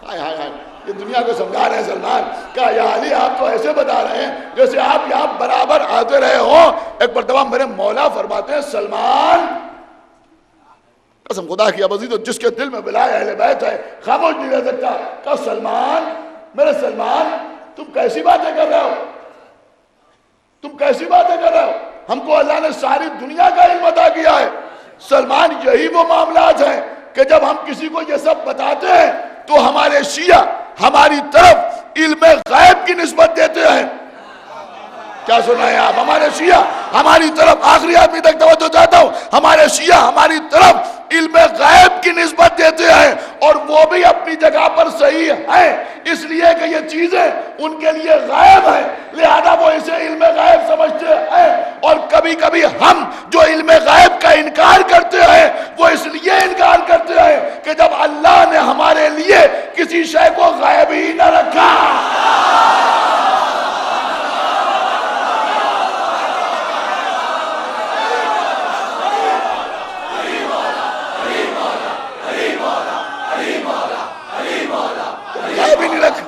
ہائے ہائے ہائے، یہ دنیا کو سمجھا رہے ہیں سلمان. کہا یا علی آپ تو ایسے بتا رہے ہیں جیسے آپ یہاں برابر آتے رہے ہوں. ایک مرتبہ میرے مولا فرماتے ہیں سلمان قسم خدا کی عزیز، جس کے دل میں ولایت اہل بیت ہے خاموش نہیں رہ سکتا. کہا سلمان، میرے سلمان تم کیسی باتیں کر رہے ہو، تم کیسی باتیں کر رہے ہو؟ ہم کو اللہ نے ساری دنیا کا علم عطا کیا ہے. سلمان یہی وہ معاملات ہیں کہ جب ہم کسی کو یہ سب بتاتے ہیں تو ہمارے شیعہ ہماری طرف علم غیب کی نسبت دیتے ہیں. کیا سنا ہے آپ؟ ہمارے شیعہ ہماری طرف، آخری آدمی تک توجہ چاہتا ہوں، ہمارے شیعہ ہماری طرف علم غیب کی نسبت دیتے ہیں، اور وہ بھی اپنی جگہ پر صحیح ہیں، اس لیے کہ یہ چیزیں ان کے لیے غیب ہیں، لہذا وہ اسے علم غیب سمجھتے ہیں. اور کبھی کبھی ہم جو علم غیب کا انکار کرتے ہیں وہ اس لیے انکار کرتے ہیں کہ جب اللہ نے ہمارے لیے کسی شے کو غیب ہی نہ رکھا. غیب ہی نہیں رکھا.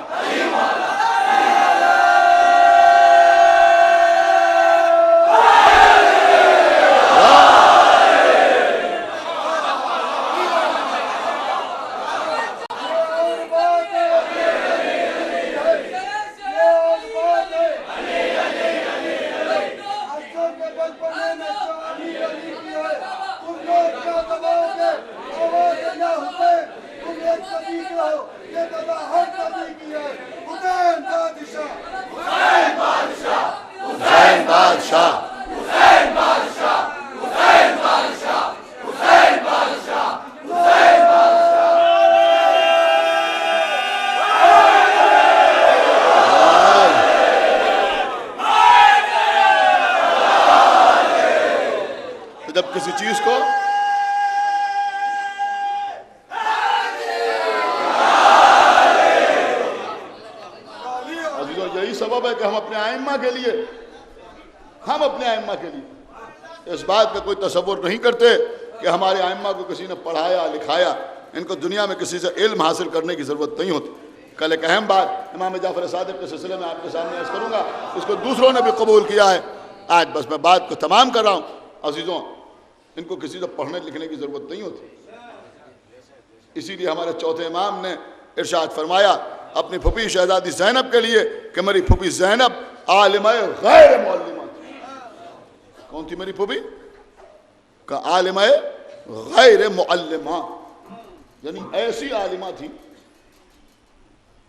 جب کسی چیز کو عزیزو، یہی سبب ہے کہ ہم اپنے ائمہ کے لیے اس بات کا کوئی تصور نہیں کرتے کہ ہمارے ائمہ کو کسی نے پڑھایا لکھایا. ان کو دنیا میں کسی سے علم حاصل کرنے کی ضرورت نہیں ہوتی. کل ایک اہم بات امام جعفر صادق کے سلسلے میں آپ کے سامنے عرض کروں گا، اس کو دوسروں نے بھی قبول کیا ہے. آج بس میں بات کو تمام کر رہا ہوں. عزیزوں، ان کو کسی سے پڑھنے لکھنے کی ضرورت نہیں ہوتی. اسی لیے ہمارے چوتھے امام نے ارشاد فرمایا اپنی پھوپھی شہزادی زینب کے لیے کہ میری پھوپھی زینب عالمہ غیر معلمہ. کون تھی میری پھوپھی؟ کہ عالمہ غیر معلمہ، یعنی ایسی عالمہ تھی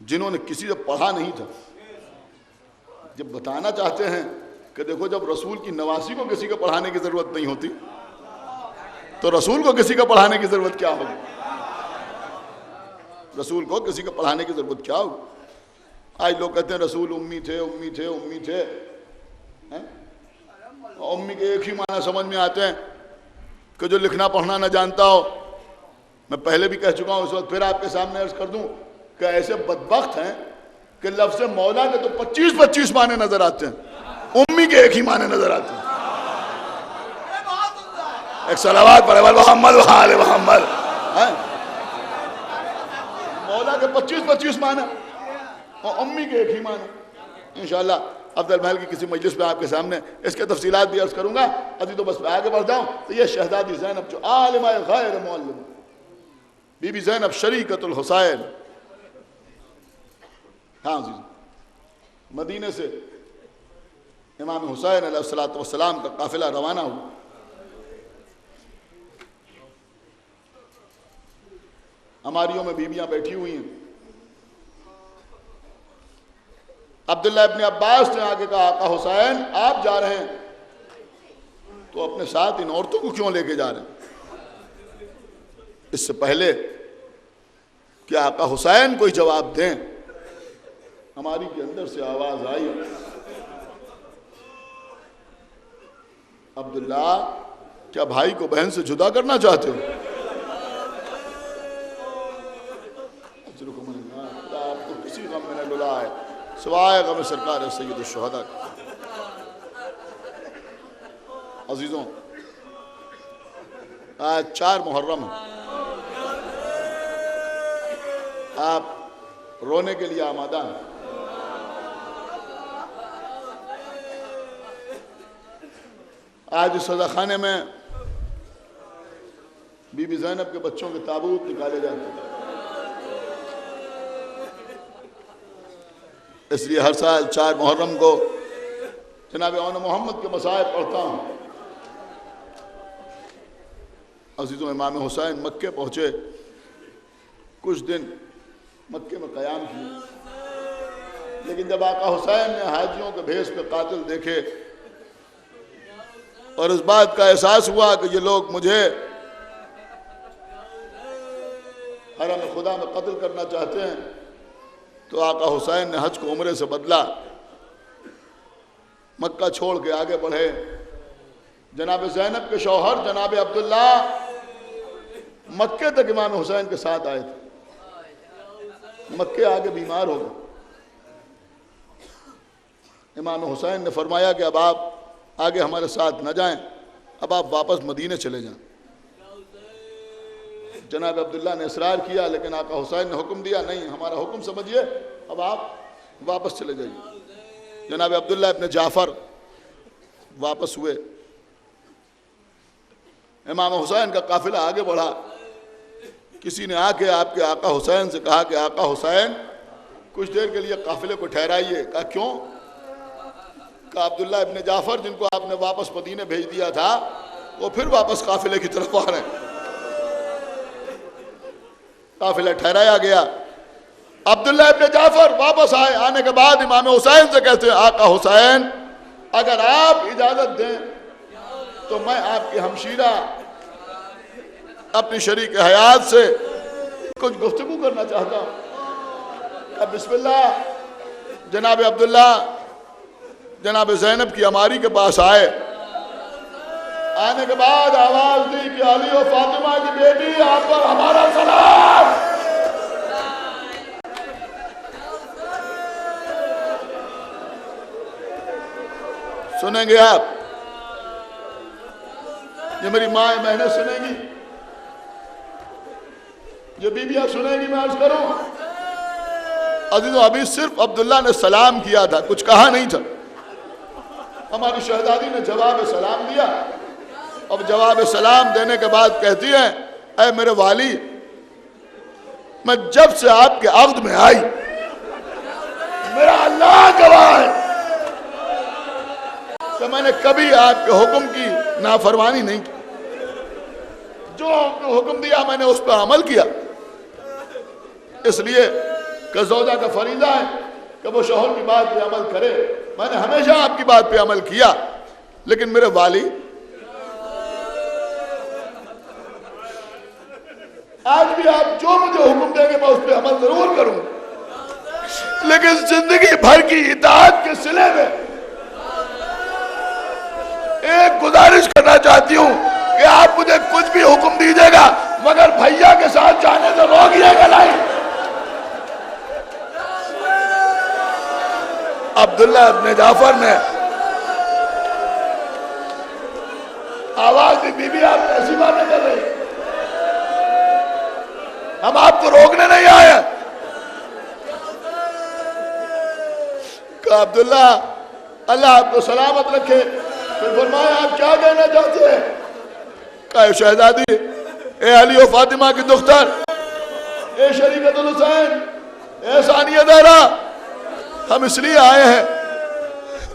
جنہوں نے کسی سے پڑھا نہیں تھا. جب بتانا چاہتے ہیں کہ دیکھو جب رسول کی نواسی کو کسی کو پڑھانے کی ضرورت نہیں ہوتی تو رسول کو کسی کو پڑھانے کی ضرورت کیا ہوگی؟ رسول کو کسی کو پڑھانے کی ضرورت کیا ہوگی؟ آج لوگ کہتے ہیں رسول امی تھے. امی کے ایک ہی معنی سمجھ میں آتے ہیں کہ جو لکھنا پڑھنا نہ جانتا ہو. میں پہلے بھی کہہ چکا ہوں، اس وقت پھر آپ کے سامنے عرض کر دوں کہ ایسے بدبخت ہیں کہ لفظ مولا کے تو 25 معنی نظر آتے ہیں، امی کے ایک ہی معنی نظر آتے ہیں. ایک صلوات پڑھے محمد و آل محمد. مولا کے 25 معنی اور امی کے ایک ہی معنی. انشاءاللہ افضل محل کی کسی مجلس میں آپ کے سامنے اس کے تفصیلات بھی عرض کروں گا. ابھی تو بس میں آگے بڑھ جاؤں تو یہ شہزادی زینب جو عالمہ غیر معلم، بی بی زینب شریکۃ الحسین. ہاں جی، مدینے سے امام حسین علیہ السلام کا قافلہ روانہ ہوا. ہماریوں میں بیویاں بیٹھی ہوئی ہیں. عبداللہ ابن عباس نے آگے کہا آقا حسین آپ جا رہے ہیں تو اپنے ساتھ ان عورتوں کو کیوں لے کے جا رہے ہیں؟ اس سے پہلے کہ آقا حسین کوئی جواب دیں، ہماری کے اندر سے آواز آئی، عبداللہ کیا بھائی کو بہن سے جدا کرنا چاہتے ہو؟ کسی غم میں نہ ڈلا ہے سوائے غم سرکار سید الشہداء کا۔ عزیزوں، آج 4 محرم ہے، آپ رونے کے لیے آمادہ ہیں؟ آج اس سزا خانے میں بی بی زینب کے بچوں کے تابوت نکالے جاتے ہیں، اس لیے ہر سال 4 محرم کو جناب اون محمد کے مصائب پڑھتا ہوں۔ عزیزوں، امام حسین مکے پہنچے، کچھ دن مکے میں قیام کیے، لیکن جب آقا حسین نے حاجیوں کے بھیس پہ قاتل دیکھے اور اس بات کا احساس ہوا کہ یہ لوگ مجھے حرم خدا میں قتل کرنا چاہتے ہیں، تو آقا حسین نے حج کو عمرے سے بدلا، مکہ چھوڑ کے آگے بڑھے۔ جناب زینب کے شوہر جناب عبداللہ مکے تک امام حسین کے ساتھ آئے تھے، مکے آگے بیمار ہو گئے۔ امام حسین نے فرمایا کہ اب آپ آگے ہمارے ساتھ نہ جائیں، اب آپ واپس مدینے چلے جائیں۔ جناب عبداللہ نے اصرار کیا، لیکن آقا حسین نے حکم دیا، نہیں، ہمارا حکم سمجھیے، اب آپ واپس چلے جائیے۔ جناب عبداللہ ابن جعفر واپس ہوئے، امام حسین کا قافلہ آگے بڑھا۔ کسی نے آ کے آپ کے آقا حسین سے کہا کہ آقا حسین کچھ دیر کے لیے قافلے کو ٹھہرائیے۔ کہا کیوں؟ کہا عبداللہ ابن جعفر جن کو آپ نے واپس مدینے بھیج دیا تھا وہ پھر واپس قافلے کی طرف آ رہے ہیں۔ قافلہ ٹھہرایا گیا، عبداللہ ابن جعفر واپس آئے، آنے کے بعد امام حسین سے کہتے ہیں آقا حسین اگر آپ اجازت دیں تو میں آپ کی ہمشیرہ اپنی شریک حیات سے کچھ گفتگو کرنا چاہتا ہوں۔ اب بسم اللہ، جناب عبداللہ جناب زینب کی عماری کے پاس آئے، آنے کے بعد آواز دی کہ علی و فاطمہ کی بیٹی آپ پر ہمارا سلام۔ سنیں گے آپ؟ یہ میری ماں بہنیں سنیں گی، یہ بیویاں سنیں گی، میں عرض کروں عزیزوں، ابھی صرف عبداللہ نے سلام کیا تھا، کچھ کہا نہیں تھا۔ ہماری شہزادی نے جواب سلام دیا، اب جواب سلام دینے کے بعد کہتی ہیں اے میرے والی، میں جب سے آپ کے عقد میں آئی، میرا اللہ گواہ ہے کہ میں نے کبھی آپ کے حکم کی نافرمانی نہیں کی، جو حکم دیا میں نے اس پہ عمل کیا، اس لیے کہ زوجہ کا فریضہ ہے کہ وہ شوہر کی بات پہ عمل کرے، میں نے ہمیشہ آپ کی بات پہ عمل کیا، لیکن میرے والی آج بھی آپ جو مجھے حکم دیں گے میں اس پہ عمل ضرور کروں، لیکن زندگی بھر کی اطاعت کے صلے میں ایک گزارش کرنا چاہتی ہوں کہ آپ مجھے کچھ بھی حکم دیجیے گا مگر بھیا کے ساتھ جانے سے روکیے گا نہیں۔ عبداللہ ابن جعفر نے آواز دی، بی بی آپ ایسی باتیں کر رہی، ہم آپ کو روکنے نہیں آئے۔ کہا عبداللہ اللہ آپ کو سلامت رکھے، پھر فرمایا آپ کیا کہنا چاہتے ہیں؟ کہا اے شہزادی، اے علی و فاطمہ کی دختر، اے شریکت الحسین، اے ثانیہ زہرا، ہم اس لیے آئے ہیں،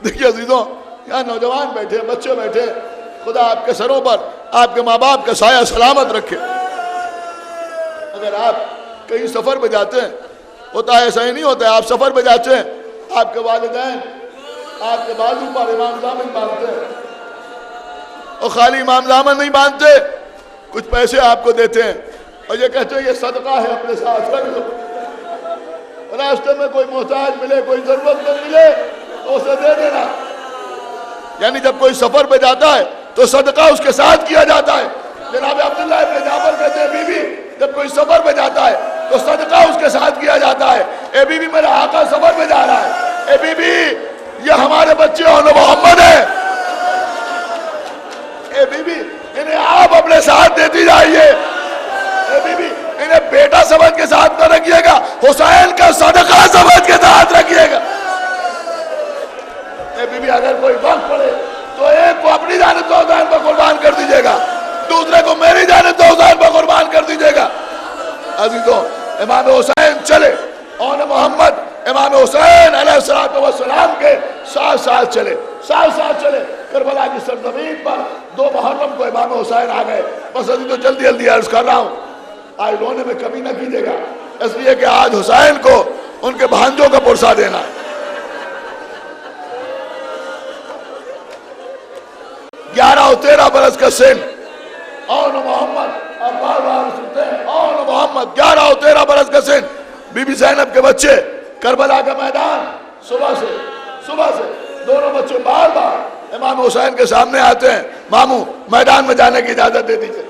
دیکھیے عزیزوں یہاں نوجوان بیٹھے، بچے بیٹھے، خدا آپ کے سروں پر آپ کے ماں باپ کا سایہ سلامت رکھے۔ اگر آپ کہیں سفر پہ جاتے ہیں، ہوتا ہے ایسا ہی نہیں ہوتا ہے، آپ سفر پہ جاتے ہیں، آپ کے والدین آپ کے بازو پر امام ضامن باندھتے ہیں، اور خالی امام ضامن نہیں باندھتے، کچھ پیسے آپ کو دیتے ہیں اور یہ کہتے ہیں یہ صدقہ ہے، اپنے ساتھ رکھ لو، راستے میں کوئی محتاج ملے، کوئی ضرورت مند ملے تو اسے دے دینا۔ یعنی جب کوئی سفر پہ جاتا ہے تو صدقہ اس کے ساتھ کیا جاتا ہے۔ جناب عبداللہ ابن جعفر کہتے ہیں بی بی جب کوئی سفر پہ جاتا ہے تو صدقہ اس کے ساتھ کیا جاتا ہے۔ اے بی بی میرا آقا سفر میں جا رہا ہے، اے بی بی یہ ہمارے بچے اون محمد ہیں، اے بی بی انہیں آپ اپنے ساتھ دیتی جائیے، اے بی بی انہیں بیٹا سمجھ کے ساتھ نہ رکھیے گا، حسین کا صدقہ سمجھ کے ساتھ رکھیے گا۔ اے بی بی اگر کوئی وقت پڑے تو ایک کو اپنی جانب تو حسین پر قربان کر دیجئے گا، دوسرے کو میری جانب تو حسین پر قربان کر دیجئے گا۔ عزیزوں امام حسین چلے، اون محمد امام حسین علیہ السلام کے ساتھ ساتھ چلے، ساتھ ساتھ چلے کربلا کی سرزمین پر 2 محرم کو امام حسین آ گئے۔ بس ابھی تو جلدی جلدی عرض کر رہا ہوں، آج رونے میں کمی نہ کیجئے گا، اس لیے کہ آج حسین کو ان کے بھانجوں کا پرسہ دینا ہے۔ 11 اور 13 برس کا سن، اون محمد، اب بار بار سنتے ہیں، اون محمد 11 اور 13 برس کا سن، بی بی زینب کے بچے، کربلا کا میدان، صبح سے دونوں بچے بار بار امام حسین کے سامنے آتے ہیں، ماموں میدان میں جانے کی اجازت دے دیجئے،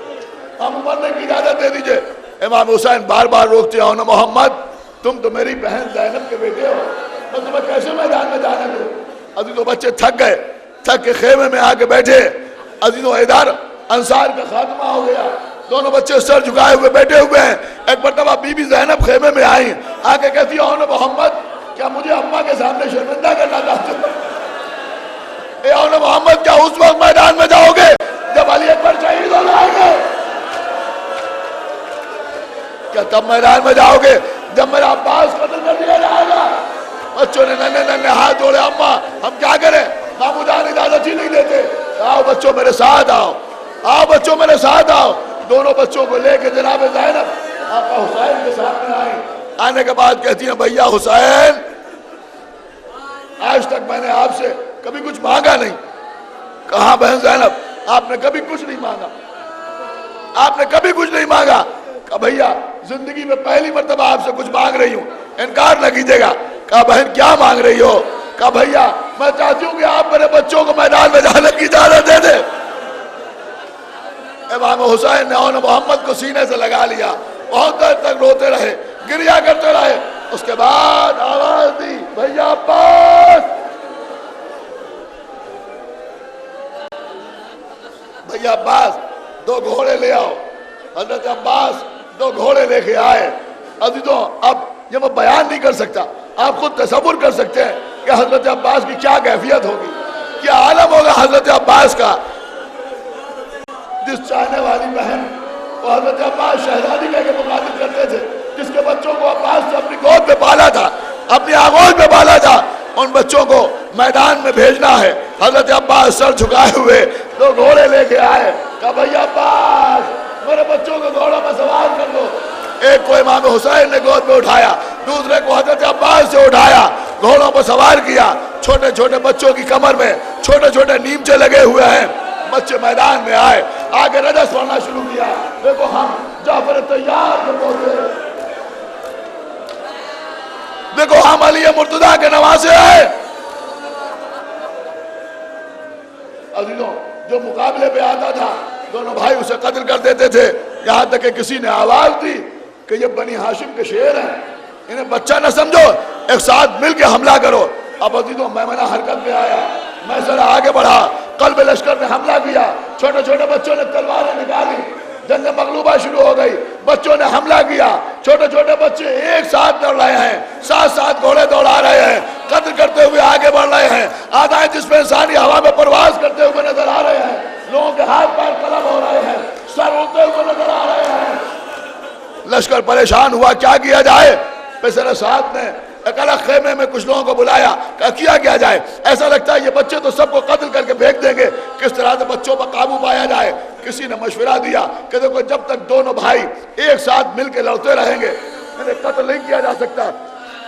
ماموں مرنے کی اجازت دے دیجئے۔ امام حسین بار بار روکتے ہیں، اون محمد تم تو میری بہن زینب کے بیٹے ہو، میں تمہیں کیسے میدان میں جانے دوں؟ عزیزوں بچے تھک گئے، تھک کے خیمے میں آ کے بیٹھے، عزیزوں ادھر انصار کا خاتمہ ہو گیا، دونوں بچے سر جھکائے ہوئے بیٹھے ہوئے ہیں۔ ایک مرتبہ بی بی زینب خیمے میں آئیں، آ کے کہتی ہے اون محمد کیا مجھے اماں کے سامنے شرمندہ کرنا چاہتے ہو؟ اے اون محمد کیا اس وقت میدان میں جاؤ گے جب علی اکبر شہید ہو جائیں گے؟ کیا تب میدان میں جاؤ گے جب میرا عباس قتل کر دیا جائے گا؟ بچوں نے ننے ہاتھ جوڑے، اماں ہم کیا کریں؟ مامو جان اجازت ہی نہیں دیتے، آؤ بچوں میرے ساتھ آؤ، آؤ بچوں میرے ساتھ آؤ۔ دونوں بچوں کو لے کے جناب زینب آقا حسین کے سامنے آئیں، آنے کے بعد کہتی ہیں بھیا حسین آج تک میں نے آپ سے کبھی کچھ مانگا نہیں۔ کہاں بہن زینب آپ نے کبھی کچھ نہیں مانگا، آپ نے کبھی کچھ نہیں مانگا۔ کہا بھیا زندگی میں پہلی مرتبہ آپ سے کچھ مانگ رہی ہوں، انکار نہ کیجئے گا۔ کہا بہن کیا مانگ رہی ہو؟ کہا بھیا میں چاہتی ہوں کہ آپ میرے بچوں کو میدان میں جانے کی اجازت دے دیں۔ امام حسین نے اون محمد کو سینے سے لگا لیا، بہت دیر تک روتے رہے، گریہ کرتے رہے، اس کے بعد آواز دی بھیا عباس، بھیا عباس 2 گھوڑے لے آؤ۔ حضرت عباس 2 گھوڑے لے کے آئے۔ عزیزوں اب یہ میں بیان نہیں کر سکتا، آپ خود تصور کر سکتے ہیں کہ حضرت عباس کی کیا کیفیت ہوگی، کیا عالم ہوگا حضرت عباس کا۔ جس چاہنے والی بہن وہ حضرت عباس شہزادی کہہ کے مخاطب کرتے تھے، جس کے بچوں کو عباس سے اپنی گود میں پالا تھا، اپنی آغوش میں پالا تھا، ان بچوں کو میدان میں بھیجنا ہے۔ حضرت عباس سر جھکائے ہوئے 2 گھوڑے لے کے آئے، کہا بھیا عباس میرے بچوں کو گھوڑوں میں سوار کر دو۔ ایک کو امام حسین نے گود میں اٹھایا، دوسرے کو حضرت عباس سے اٹھایا، گھوڑوں پر سوار کیا۔ چھوٹے چھوٹے بچوں کی کمر میں چھوٹے چھوٹے نیمچے لگے ہوئے ہیں، بچے میدان میں آئے، آگے رجس پڑھنا شروع کیا۔ دیکھو ہم جعفر طیار کے پوتے، دیکھو ہم علی مرتضیٰ کے نواسے ہیں۔ عزیزوں جو مقابلے پہ آتا تھا دونوں بھائی اسے قتل کر دیتے تھے، یہاں تک کہ کسی نے آواز دی کہ یہ بنی ہاشم کے شیر ہیں، انہیں بچہ نہ سمجھو، ایک ساتھ مل کے حملہ کرو۔ اب عزیزوں میمنہ حرکت میں آیا، میسرہ آگے بڑھا، قلب لشکر نے حملہ کیا، چھوٹے چھوٹے بچوں نے تلواریں نکالی، جنگ مغلوبہ شروع ہو گئی، بچوں نے حملہ کیا، چھوٹے چھوٹے بچے ایک ساتھ دوڑ رہے ہیں، ساتھ ساتھ گھوڑے دوڑا رہے ہیں، قتل کرتے ہوئے آگے بڑھ رہے ہیں، آدھائیں جس میں انسانی ہوا میں پرواز کرتے ہوئے نظر آ رہے ہیں، لوگوں کے ہاتھ پیر قلم ہو رہے ہیں، سر اڑتے ہوئے نظر آ رہے ہیں۔ لشکر پریشان ہوا کیا کیا جائے؟ پیسر ساتھ نے ایک الگ خیمے میں کچھ لوگوں کو بلایا، کہا کیا جائے؟ ایسا لگتا ہے یہ بچے تو سب کو قتل کر کے پھینک دیں گے، کس طرح سے بچوں پر قابو پایا جائے؟ کسی نے مشورہ دیا کہ دیکھو جب تک دونوں بھائی ایک ساتھ مل کے لڑتے رہیں گے انہیں قتل نہیں کیا جا سکتا۔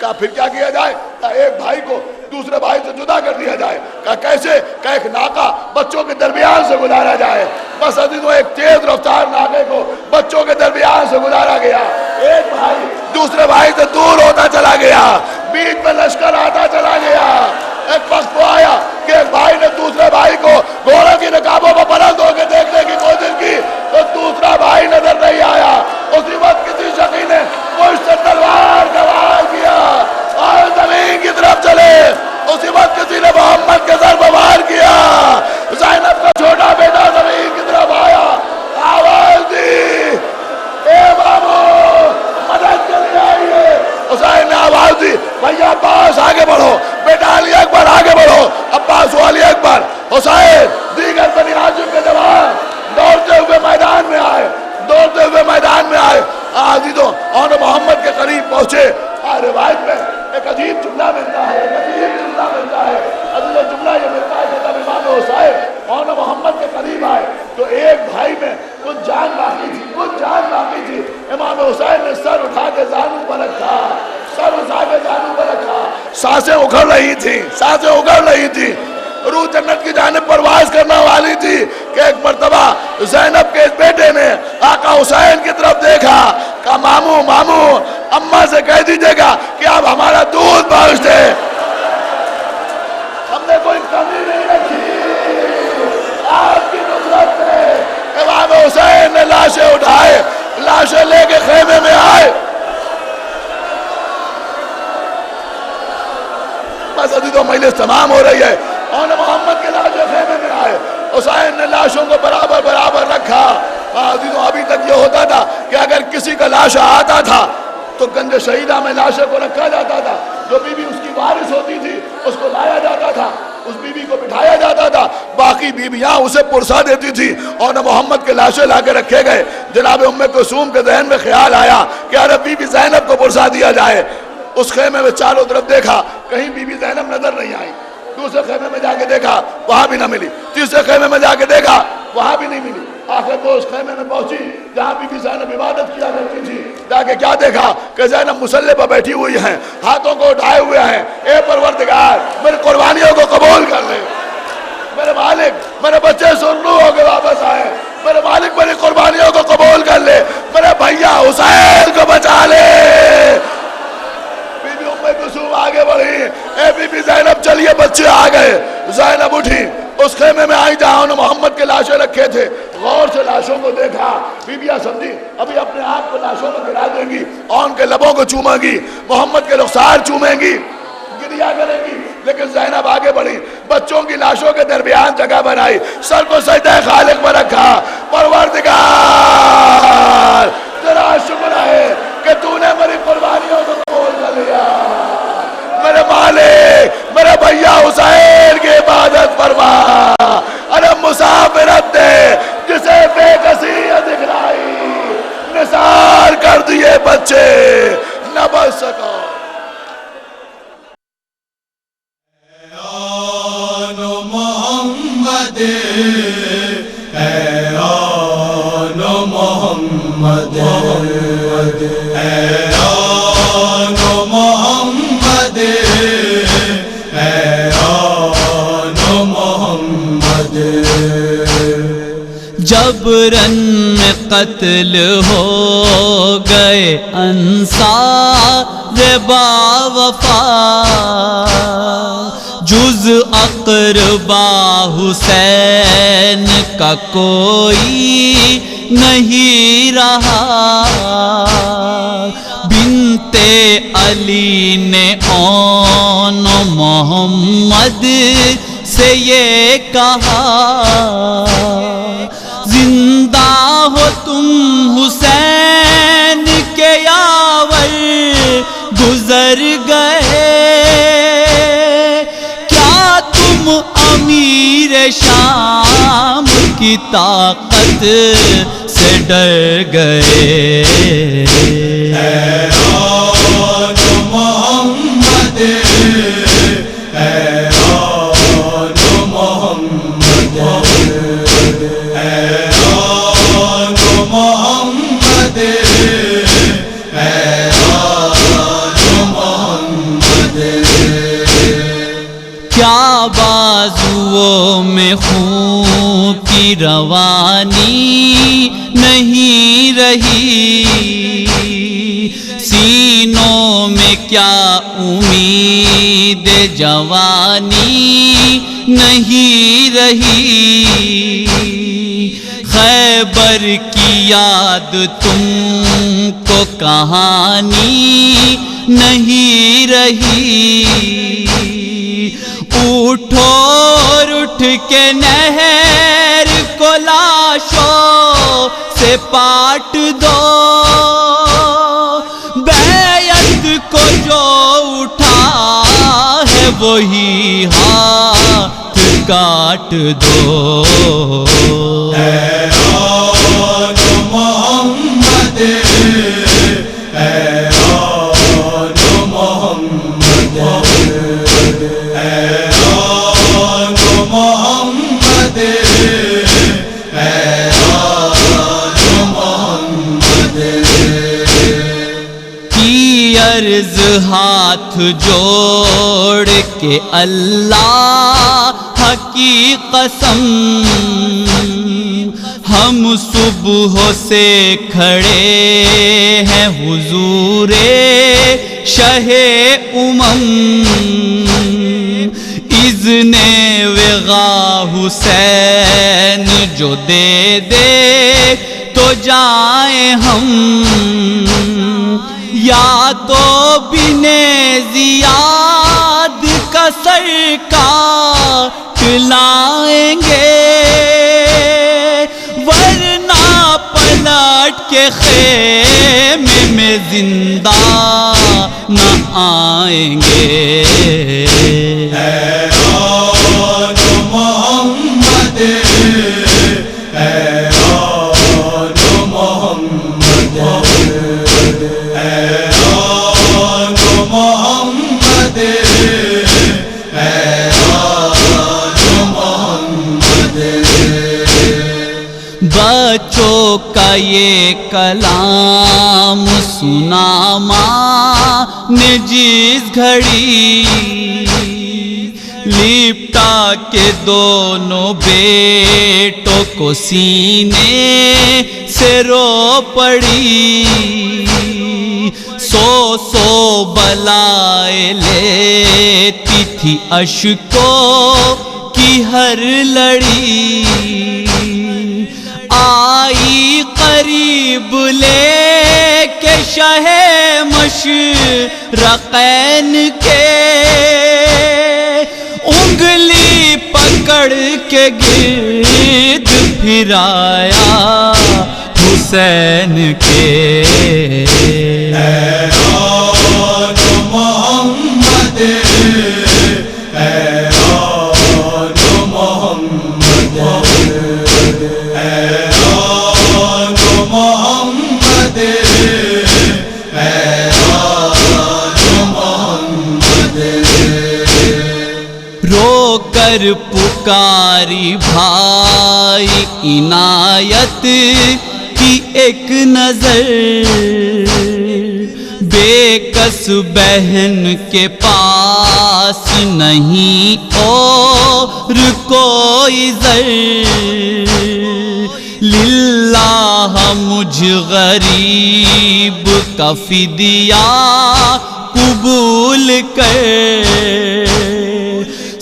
کہا پھر کیا کیا جائے؟ کہا ایک بھائی کو دوسرے بھائی سے جدا کر دیا جائے۔ کہا کیسے؟ کہا ایک ناکہ بچوں کے درمیان سے گزارا جائے۔ بس عزیزوں ایک تیز رفتار ناکے کو بچوں کے درمیان سے گزارا گیا، ایک بھائی دوسرے بھائی سے دور ہوتا چلا گیا، بیچ میں لشکر آتا چلا گیا۔ ایک وقت وہ آیا کہ ایک بھائی نے دوسرے بھائی کو گھوڑوں کی رکابوں پر بلند ہو کے دیکھنے کی کوشش کی تو دوسرا بھائی نظر نہیں آیا۔ اسی وقت کسی شخص نے مجھ سے تلوار کا وار کیا، سانسیں اکھڑ رہی تھیں، سانسیں اکھڑ رہی تھیں، روح جنت کی جانب پرواز کرنا والی تھی کہ ایک مرتبہ زینب کے اس بیٹے نے آقا حسین کی طرف دیکھا، کہا ماموں ماموں اماں سے کہہ دیجئے گا کہ آپ ہمارا دودھ بخش دے، ہم نے کوئی کمی نہیں رکھی، آپ کی نصرت سے۔ امام حسین نے لاشیں اٹھائے، لاشیں لے کے خیمے میں آئے۔ بس ابھی تو مجلس تمام ہو رہی ہے، اور محمد کے لاشیں خیمے میں آئے، حسین نے لاشوں کو برابر برابر رکھا۔ ابھی تک یہ ہوتا تھا کہ اگر کسی کا لاشا آتا تھا تو گنج شہیدہ میں لاشے کو رکھا جاتا تھا، جو بی بی اس کی وارث ہوتی تھی اس کو لایا جاتا تھا، اس بی بی کو بٹھایا جاتا تھا، باقی بیویاں اسے پرسا دیتی تھی، اور محمد کے لاشے لا کے رکھے گئے۔ جناب ام کلثوم کے ذہن میں خیال آیا کہ ارے بی بی زینب کو پرسا دیا جائے۔ اس خیمے میں چاروں طرف دیکھا، کہیں بی بی زینب نظر نہیں آئی۔ دوسرے خیمے میں جا کے دیکھا، وہاں بھی نہ ملی۔ تیسرے خیمے میں جا کے دیکھا، وہاں بھی نہیں ملی۔ آخر تو اس خیمے میں پہنچی جہاں بی بی زینب عبادت کیا کرتی تھی، جا کے کیا دیکھا کہ زینب مصلی پر بیٹھی ہوئی ہیں، ہاتھوں کو اٹھائے ہوئے ہیں۔ اے پروردگار میری قربانیوں کو قبول کر لے، میرے مالک میرے بچے سرنو ہو کے واپس آئے، میرے مالک میری قربانیوں کو قبول کر لے، میرے بھیا حسین کو بچا لے۔ بی بی ام کلثوم آگے بڑھی، اے بی بی زینب چلیے بچے آ گئے۔ زینب اٹھی، اس خیمے میں آئی جہاں انہوں محمد کے لاشیں رکھے تھے، غور سے لاشوں کو دیکھا۔ بیبیاں سمجھی ابھی اپنے آپ کو لاشوں میں گرا دیں گی اور ان کے لبوں کو چومیں گی، محمد کے رخسار چومیں گی، گریا کریں گی، لیکن زینب آگے بڑھی، بچوں کی لاشوں کے درمیان جگہ بنائی، سر کو سجدہ خالق میں رکھا۔ پروردگار تیرا شکر ہے کہ تو نے میری قربانیوں کو قبول کر لیا، میرے مالک میرے بھیا حسین کی عبادت فرما۔ ارے مسافرت دے جسے بے کسی دکھلائی، نثار کر دیے بچے نہ بچ سکا۔ محمد اے آن محمد، اے آن محمد، اے آن محمد۔ جبراً قتل ہو گئے انصار با وفا، جز اقربا حسین کا کوئی نہیں رہا۔ بنت علی نے آن محمد سے یہ کہا، زندہ ہو تم حسین کے یاور گزر گئے، کیا تم امیر شام کی طاقت سے ڈر گئے؟ اے آن محمد، اے آن محمد، اے آن محمد، اے آن محمد۔ کیا بازوؤں میں خون کی روانی نہیں رہی، سینوں میں کیا امید جوانی نہیں رہی، خیبر کی یاد تم کو کہانی نہیں رہی، اٹھو اور اٹھ کے نہر کو لاشوں سے پاٹ دو، بیعت کو جو اٹھا ہے وہی ہاتھ کاٹ دو۔ اے آن محمد، اے آن محمد، اے آن محمد، اے آن محمد۔ کی عرض ہاتھ جوڑ کے اللہ کی قسم، ہم صبح سے کھڑے ہیں حضور شہ امم، اذن وغا حسین جو دے دے تو جائیں ہم، یا تو بن زیاد کا سر کاٹ لائیں گے، ورنہ پلٹ کے خیمے میں زندہ نہ آئیں گے۔ بچوں کا یہ کلام سنا ماں نے جس گھڑی، لپٹا کے دونوں بیٹوں کو سینے سے رو پڑی، سو بلائے لیتی تھی اشکوں کی ہر لڑی، آئی قریب لے کے شہ مشرقین کے، انگلی پکڑ کے گرد پھرایا حسین کے۔ رو کر پکاری بھائی عنایت کی ایک نظر، بے کس بہن کے پاس نہیں اور کوئی زر، للہ مجھ غریب کا فدیہ قبول کر،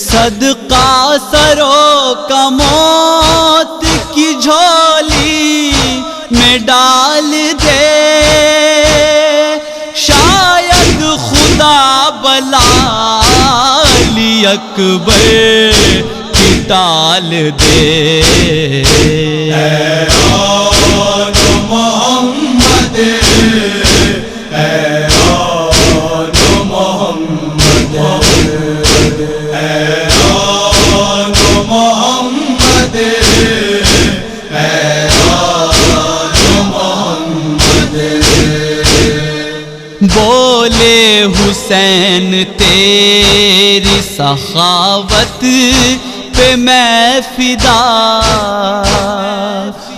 صدقہ سرو کا موت کی جھولی میں ڈال دے، شاید خدا بلا علی اکبر کی ٹال دے۔ بولے حسین تیری سخاوت پہ میں فدا،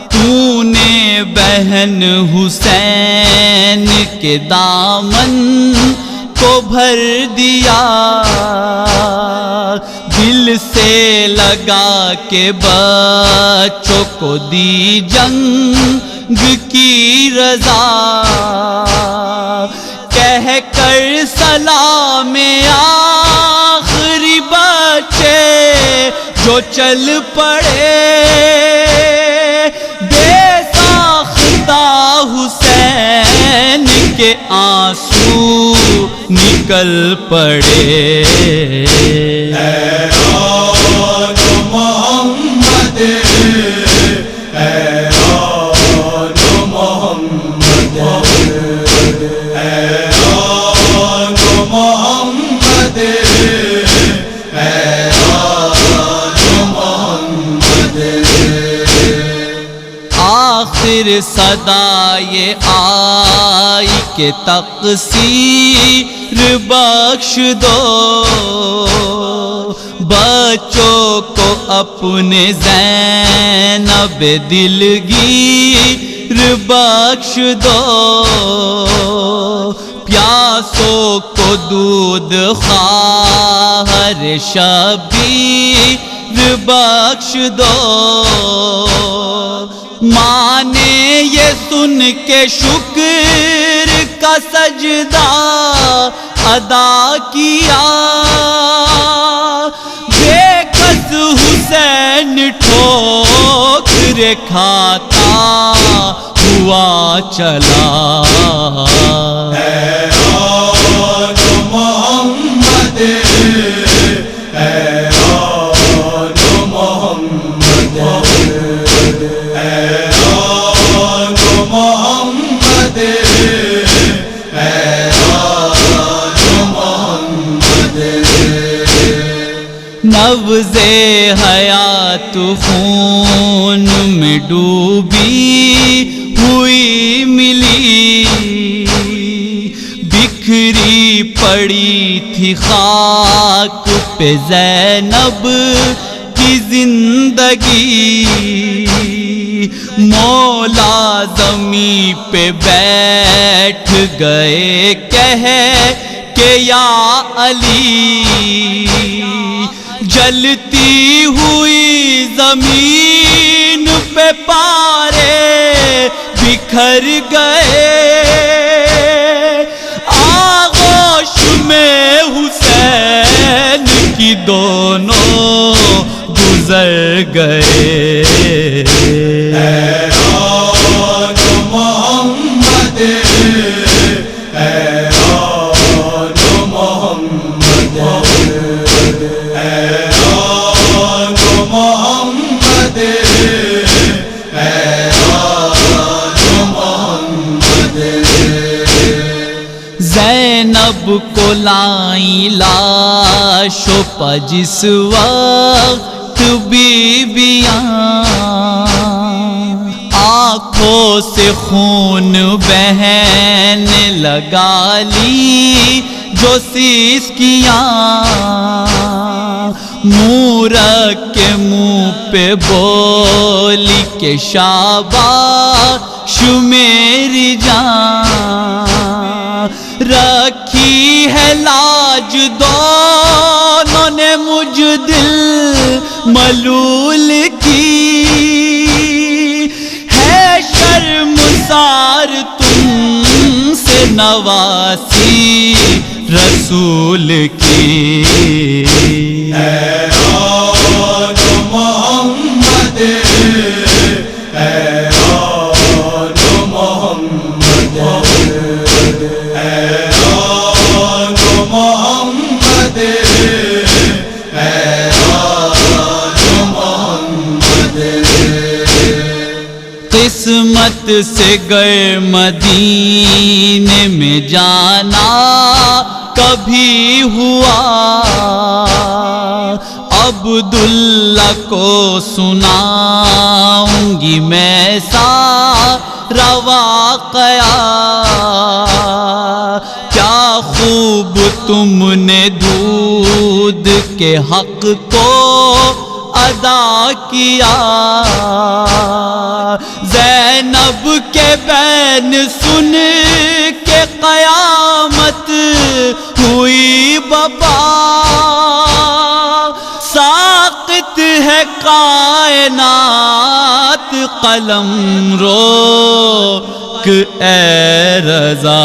تو نے بہن حسین کے دامن کو بھر دیا، دل سے لگا کے بچوں کو دی جنگ کی رضا، کہہ کر سلام آخری بچے جو چل پڑے، بے ساختہ حسین کے آنسو نکل پڑے۔ آخر صدا یہ آئی کہ تقصیر بخش دو، بچوں کو اپنے زینب دلگیر بخش دو، پیاسوں کو دودھ خواہر شبیر بخش دو ماں نے یہ سن کے شکر کا سجدہ ادا کیا بے کس حسین ٹھوکر کھاتا ہوا چلا حیران محمد حیران محمد حیران محمد حیران محمد نبض حیات خون میں ڈوبی ہوئی ملی بکھری پڑی تھی خاک پہ زینب کی زندگی مولا زمیں پہ بیٹھ گئے کہہ کہ یا علی جلتی ہوئی زمین پہ پارے بکھر گئے آغوش میں حسین کی دونوں گزر گئے حیران محمد حیران محمد حیران محمد حیران محمد زینب کو لائیں لاشوں پہ جس وقت بیویاں آنکھوں سے خون بہنے لگا لی جو سیسکیاں منہ رکھ کے منہ پہ بولی کہ شاباش میری جان رکھی ہے لاج دونوں نے مجھ دل ملول کی ہے شرمسار تم سے نواسی رسول کی حیران محمد حیران محمد حیران محمد حیران محمد قسمت سے گئے مدینے میں جانا کبھی ہوا عبداللہ کو سناؤں گی میں سارا واقعہ کیا خوب تم نے دودھ کے حق کو ادا کیا زینب کے بین سن کے قیامت ہوئی بپا ساقط ہے کائنات قلم روک اے رضا